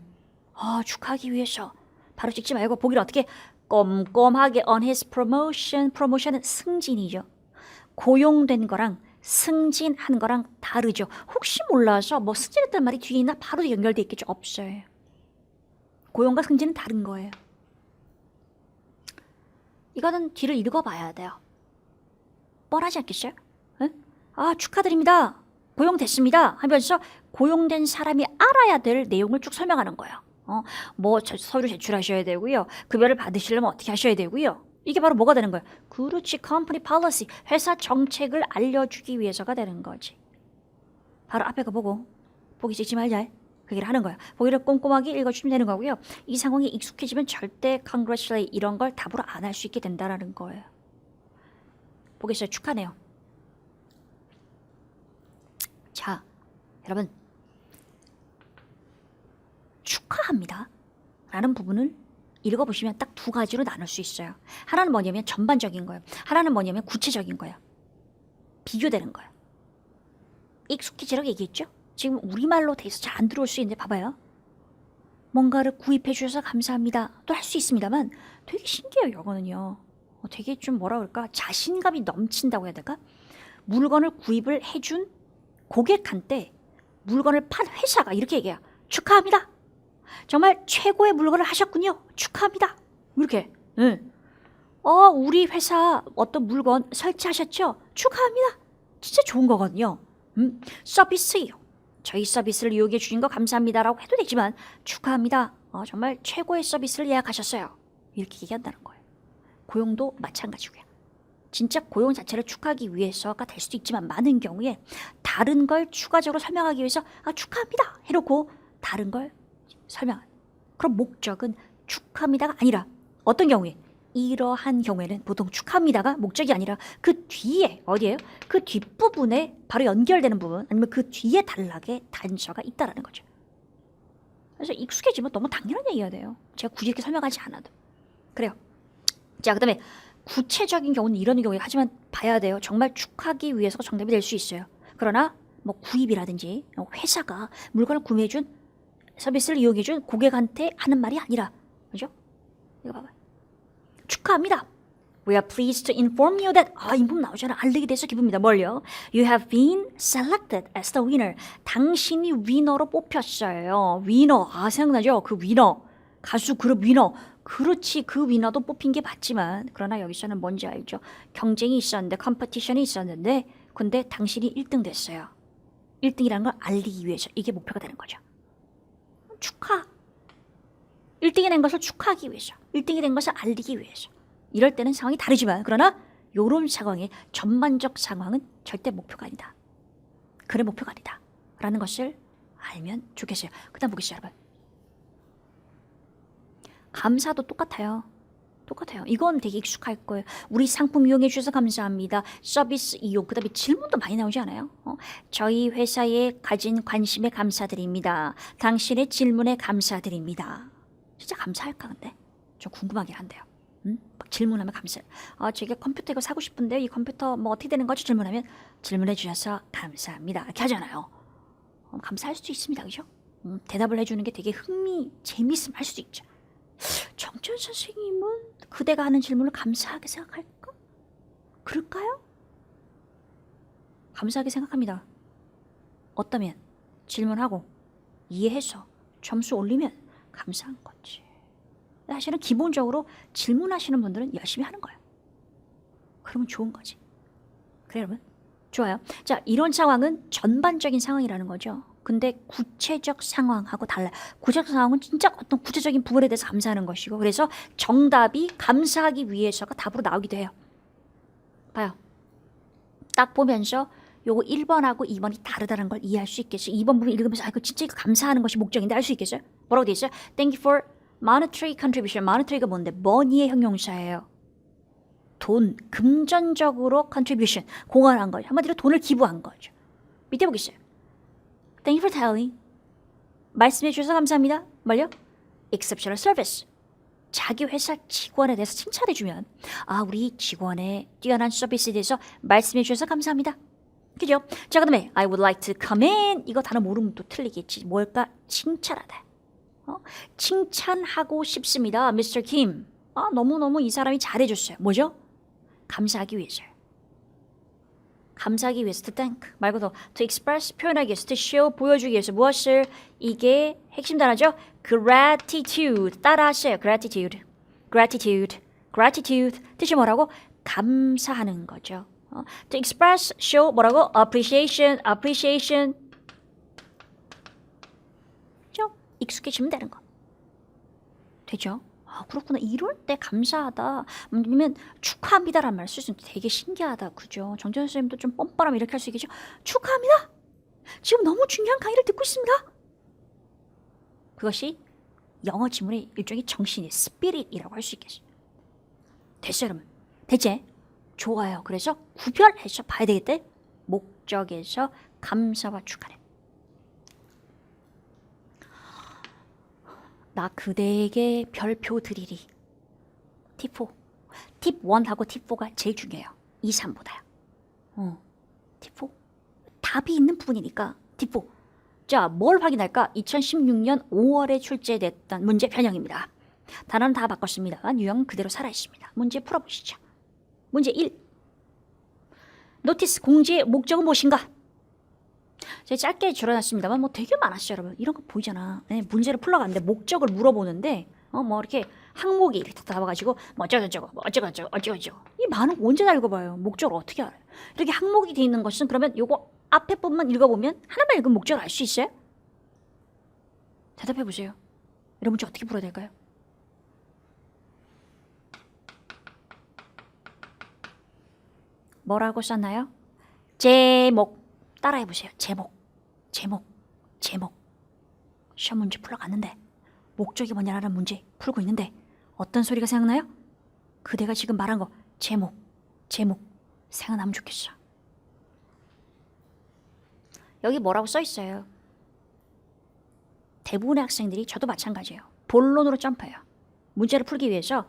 축하하기 위해서. 바로 찍지 말고 보기를 어떻게 꼼꼼하게 on his promotion. promotion은 승진이죠. 고용된 거랑 승진한 거랑 다르죠. 혹시 몰라서 승진했다는 말이 뒤에 있나? 바로 연결돼 있겠죠? 없어요. 고용과 승진은 다른 거예요. 이거는 뒤를 읽어봐야 돼요. 뻔하지 않겠어요? 응? 축하드립니다. 고용됐습니다. 하면서 고용된 사람이 알아야 될 내용을 쭉 설명하는 거예요. 서류 제출하셔야 되고요. 급여를 받으시려면 어떻게 하셔야 되고요. 이게 바로 뭐가 되는 거예요? 그렇지, company policy, 회사 정책을 알려주기 위해서가 되는 거지. 바로 앞에 거 보기 찍지 말자. 그 얘기를 하는 거예요. 보기를 꼼꼼하게 읽어주시면 되는 거고요. 이 상황에 익숙해지면 절대 congratulate 이런 걸 답으로 안 할 수 있게 된다는 거예요. 보겠어요. 축하네요. 자, 여러분, 축하합니다 라는 부분을 읽어보시면 딱 두 가지로 나눌 수 있어요. 하나는 뭐냐면 전반적인 거예요. 하나는 뭐냐면 구체적인 거예요. 비교되는 거예요. 익숙해지라고 얘기했죠? 지금 우리말로 돼서 잘 안 들어올 수 있는데 봐봐요. 뭔가를 구입해 주셔서 감사합니다. 또 할 수 있습니다만 되게 신기해요. 영어는요. 되게 좀 뭐라 그럴까? 자신감이 넘친다고 해야 될까? 물건을 구입을 해준 고객한테 물건을 판 회사가 이렇게 얘기해요. 축하합니다. 정말 최고의 물건을 하셨군요. 축하합니다. 이렇게. 우리 회사 어떤 물건 설치하셨죠? 축하합니다. 진짜 좋은 거거든요. 서비스요. 저희 서비스를 이용해 주신 거 감사합니다라고 해도 되지만 축하합니다. 정말 최고의 서비스를 예약하셨어요. 이렇게 얘기한다는 거예요. 고용도 마찬가지고요. 진짜 고용 자체를 축하하기 위해서가 될 수도 있지만 많은 경우에 다른 걸 추가적으로 설명하기 위해서 축하합니다 해놓고 다른 걸 설명하는. 그럼 목적은 축하합니다가 아니라 어떤 경우에 이러한 경우에는 보통 축하합니다가 목적이 아니라 그 뒤에 어디예요? 그 뒷부분에 바로 연결되는 부분 아니면 그 뒤에 단락에 단서가 있다라는 거죠. 그래서 익숙해지면 너무 당연한 얘기가 돼요. 제가 굳이 이렇게 설명하지 않아도. 그래요. 자, 그 다음에 구체적인 경우는 이런 경우에 하지만 봐야 돼요. 정말 축하하기 위해서가 정답이 될 수 있어요. 그러나 구입이라든지 회사가 물건을 구매해준 서비스를 이용해준 고객한테 하는 말이 아니라 그죠? 이거 봐봐요. 축하합니다. We are pleased to inform you that 이 부분 나오잖아. 알리게 돼서 기쁩니다. 뭘요? You have been selected as the winner. 당신이 위너로 뽑혔어요. 위너. 생각나죠? 그 위너. 가수 그룹 위너. 그렇지. 그 위너도 뽑힌 게 맞지만 그러나 여기서는 뭔지 알죠? 경쟁이 있었는데 컴피티션이 있었는데 근데 당신이 1등 됐어요. 1등이라는 걸 알리기 위해서 이게 목표가 되는 거죠. 축하. 1등이 된 것을 축하하기 위해서 1등이 된 것을 알리기 위해서 이럴 때는 상황이 다르지만 그러나 이런 상황의 전반적 상황은 절대 목표가 아니다. 그래 목표가 아니다 라는 것을 알면 좋겠어요. 그 다음 보겠어요. 여러분, 감사도 똑같아요. 이건 되게 익숙할 거예요. 우리 상품 이용해 주셔서 감사합니다. 서비스 이용. 그 다음에 질문도 많이 나오지 않아요? 저희 회사에 가진 관심에 감사드립니다. 당신의 질문에 감사드립니다. 진짜 감사할까 근데? 좀 궁금하긴 한데요. 막 질문하면 감사. 제가 컴퓨터 이거 사고 싶은데 이 컴퓨터 어떻게 되는 거죠? 질문하면 질문해 주셔서 감사합니다. 이렇게 하잖아요. 감사할 수도 있습니다. 그죠? 대답을 해주는 게 되게 재미있으면 할 수도 있죠. 정지현 선생님은 그대가 하는 질문을 감사하게 생각할까? 그럴까요? 감사하게 생각합니다. 어떠면 질문하고 이해해서 점수 올리면 감사한 거지. 사실은 기본적으로 질문하시는 분들은 열심히 하는 거예요. 그러면 좋은 거지. 그래 여러분? 좋아요. 자, 이런 상황은 전반적인 상황이라는 거죠. 근데 구체적 상황하고 달라요. 구체적 상황은 진짜 어떤 구체적인 부분에 대해서 감사하는 것이고, 그래서 정답이 감사하기 위해서가 답으로 나오기도 해요. 봐요. 딱 보면서 요거 1번하고 2번이 다르다는 걸 이해할 수 있겠어요. 2번 부분 읽으면서 이거 진짜 이거 감사하는 것이 목적인데 알 수 있겠어요? 뭐라고 돼 있어요? Thank you for monetary contribution. monetary가 뭔데? money의 형용사예요. 돈, 금전적으로 contribution, 공헌한 거죠. 한마디로 돈을 기부한 거죠. 밑에 보겠어요. Thank you for telling. 말씀해 주셔서 감사합니다. 뭘요? Exceptional service. 자기 회사 직원에 대해서 칭찬해 주면, 아, 우리 직원의 뛰어난 서비스에 대해서 말씀해 주셔서 감사합니다. 그죠? 자, 그 다음에 I would like to commend. 이거 단어 모르면 또 틀리겠지. 뭘까? 칭찬하다. 칭찬하고 싶습니다. Mr. Kim. 아, 너무너무 이 사람이 잘해줬어요. 뭐죠? 감사하기 위해서요. 감사하기 위해서 to thank 말고도 to express 표현하기 위해서 to show 보여주기 위해서 무엇을 이게 핵심 단어죠. gratitude 따라하세요. gratitude 뜻이 뭐라고? 감사하는 거죠. to express show 뭐라고? appreciation 그죠? 익숙해지면 되는 거 되죠? 아, 그렇구나. 이럴 때 감사하다. 아니면 축하합니다라는 말을 쓸 수 있는데 되게 신기하다. 그죠? 정재현 선생님도 좀 뻔뻔하면 이렇게 할 수 있겠죠? 축하합니다. 지금 너무 중요한 강의를 듣고 있습니다. 그것이 영어 지문의 일종의 정신의 스피릿이라고 할 수 있겠어요. 됐어요, 여러분? 됐지? 좋아요. 그래서 구별해서 봐야 되겠대. 목적에서 감사와 축하래. 나 그대에게 별표 드리리. 팁 4. 팁 1하고 팁 4가 제일 중요해요. 2, 3보다요. 팁 4. 답이 있는 부분이니까 팁 4. 자, 뭘 확인할까? 2016년 5월에 출제됐던 문제 변형입니다. 단어는 다 바꿨습니다. 유형 그대로 살아있습니다. 문제 풀어보시죠. 문제 1. 노티스 공지의 목적은 무엇인가? 제가 짧게 줄여놨습니다만 뭐 되게 많았어요, 여러분. 이런 거 보이잖아. 네, 문제를 풀러가는데 목적을 물어보는데 뭐 이렇게 항목이 이렇게 나와가지고 뭐 어쩌고저쩌고 뭐 어쩌고저쩌고 이 많은 언제 다 읽어봐요. 목적을 어떻게 알아요? 이렇게 항목이 돼 있는 것은 그러면 요거 앞에 부분만 읽어보면 하나만 읽으면 목적을 알 수 있어요? 대답해 보세요. 이런 문제 어떻게 풀어야 될까요? 뭐라고 썼나요? 제목 따라해 보세요. 제목 시험 문제 풀러갔는데 목적이 뭐냐라는 문제 풀고 있는데 어떤 소리가 생각나요? 그대가 지금 말한 거 제목 생각나면 좋겠어. 여기 뭐라고 써 있어요? 대부분의 학생들이 저도 마찬가지예요. 본론으로 점프해요. 문제를 풀기 위해서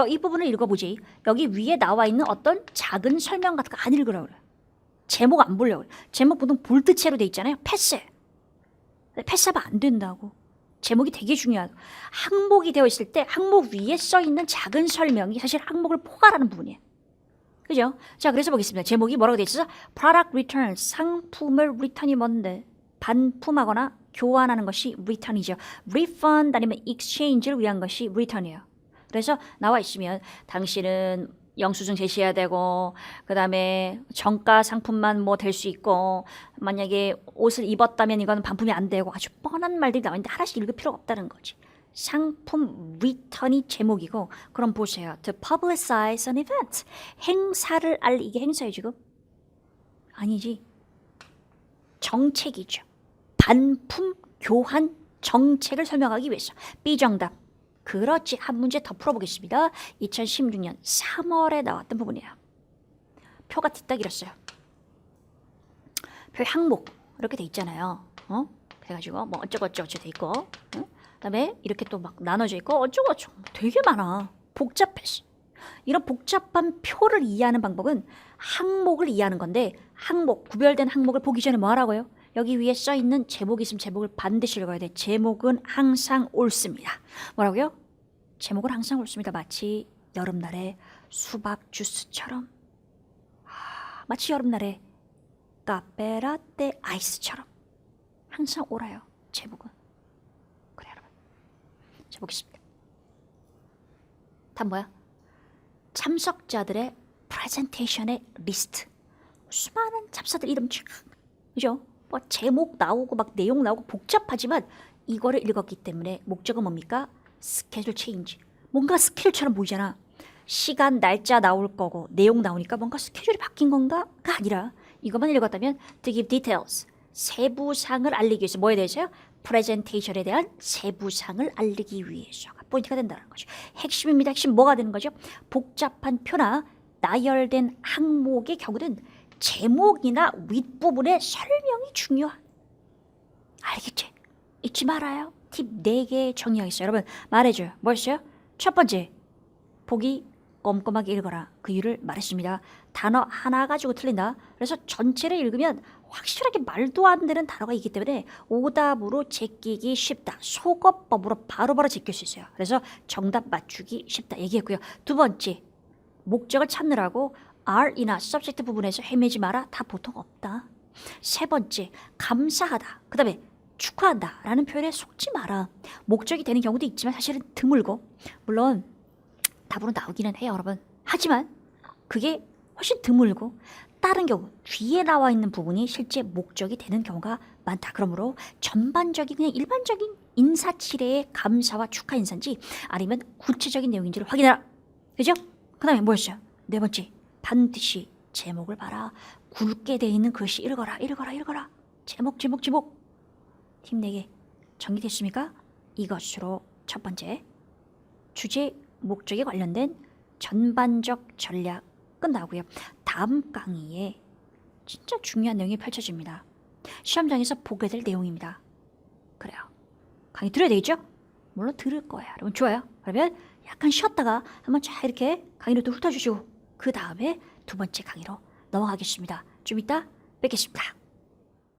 이 부분을 읽어보지. 여기 위에 나와 있는 어떤 작은 설명 같은 거 안 읽으라고 그래요. 제목 안 보려고 그래요. 제목 보통 볼트체로 돼 있잖아요. 패스하면 안 된다고. 제목이 되게 중요하고 항목이 되어 있을 때 항목 위에 써 있는 작은 설명이 사실 항목을 포괄하는 부분이에요. 그죠? 자, 그래서 보겠습니다. 제목이 뭐라고 돼 있어서 product return, 상품을 return이 뭔데? 반품하거나 교환하는 것이 return이죠. refund 아니면 exchange를 위한 것이 return이에요. 그래서 나와 있으면 당신은 영수증 제시해야 되고 그 다음에 정가 상품만 뭐 될 수 있고 만약에 옷을 입었다면 이거는 반품이 안 되고 아주 뻔한 말들이 나와 있는데 하나씩 읽을 필요가 없다는 거지. 상품 return이 제목이고 그럼 보세요. To publicize an event. 행사를 이게 행사예요 지금? 아니지. 정책이죠. 반품 교환 정책을 설명하기 위해서. B정답. 그렇지. 한 문제 더 풀어보겠습니다. 2016년 3월에 나왔던 부분이에요. 표가 뒤딱 이랬어요. 표 항목 이렇게 돼 있잖아요. 그래가지고 뭐 어쩌고저쩌고 돼 있고 그다음에 이렇게 또 막 나눠져 있고 어쩌고저쩌고 되게 많아. 복잡했어. 이런 복잡한 표를 이해하는 방법은 항목을 이해하는 건데 항목, 구별된 항목을 보기 전에 뭐 하라고요? 여기 위에 써있는 제목이 있으면 제목을 반드시 읽어야 돼. 제목은 항상 옳습니다. 뭐라고요? 제목은 항상 옳습니다. 마치 여름날의 수박 주스처럼 마치 여름날의 카페라떼 아이스처럼 항상 옳아요. 제목은. 그래 여러분. 자 보겠습니다. 다음 뭐야? 참석자들의 프레젠테이션의 리스트. 수많은 참사들 이름 쫙, 그죠? 뭐 제목 나오고 막 내용 나오고 복잡하지만 이거를 읽었기 때문에 목적은 뭡니까? 스케줄 체인지. 뭔가 스케줄처럼 보이잖아. 시간, 날짜 나올 거고 내용 나오니까 뭔가 스케줄이 바뀐 건가가 아니라 이것만 읽었다면 to give details. 세부상을 알리기 위해서 뭐에 대해서요? 프레젠테이션에 대한 세부상을 알리기 위해서가 포인트가 된다는 거죠. 핵심입니다. 핵심 뭐가 되는 거죠? 복잡한 표나 나열된 항목의 경우는 제목이나 윗부분의 설명이 중요한. 알겠지? 잊지 말아요. 팁 4개 정리하겠어요. 여러분 말해줘요. 뭐였어요? 첫 번째, 보기 꼼꼼하게 읽어라. 그 이유를 말했습니다. 단어 하나 가지고 틀린다. 그래서 전체를 읽으면 확실하게 말도 안 되는 단어가 있기 때문에 오답으로 제끼기 쉽다. 속어법으로 바로바로 제낄 수 있어요. 그래서 정답 맞추기 쉽다 얘기했고요. 두 번째, 목적을 찾느라고 R이나 subject 부분에서 헤매지 마라. 다 보통 없다. 세 번째, 감사하다. 그 다음에 축하한다 라는 표현에 속지 마라. 목적이 되는 경우도 있지만 사실은 드물고, 물론 답으로 나오기는 해요 여러분. 하지만 그게 훨씬 드물고 다른 경우 뒤에 나와 있는 부분이 실제 목적이 되는 경우가 많다. 그러므로 전반적인 그냥 일반적인 인사치레의 감사와 축하 인사인지 아니면 구체적인 내용인지를 확인해라. 그죠? 그 다음에 뭐였어요? 네 번째, 반드시 제목을 봐라. 굵게 돼 있는 글씨 읽어라. 읽어라. 제목. 팀 4개 정리됐습니까? 이것으로 첫 번째 주제 목적에 관련된 전반적 전략 끝나고요. 다음 강의에 진짜 중요한 내용이 펼쳐집니다. 시험장에서 보게 될 내용입니다. 그래요. 강의 들어야 되겠죠? 물론 들을 거야. 여러분 좋아요. 그러면 약간 쉬었다가 한번 쫙 이렇게 강의로 또 훑어주시고 그 다음에 두 번째 강의로 넘어가겠습니다. 좀 이따 뵙겠습니다.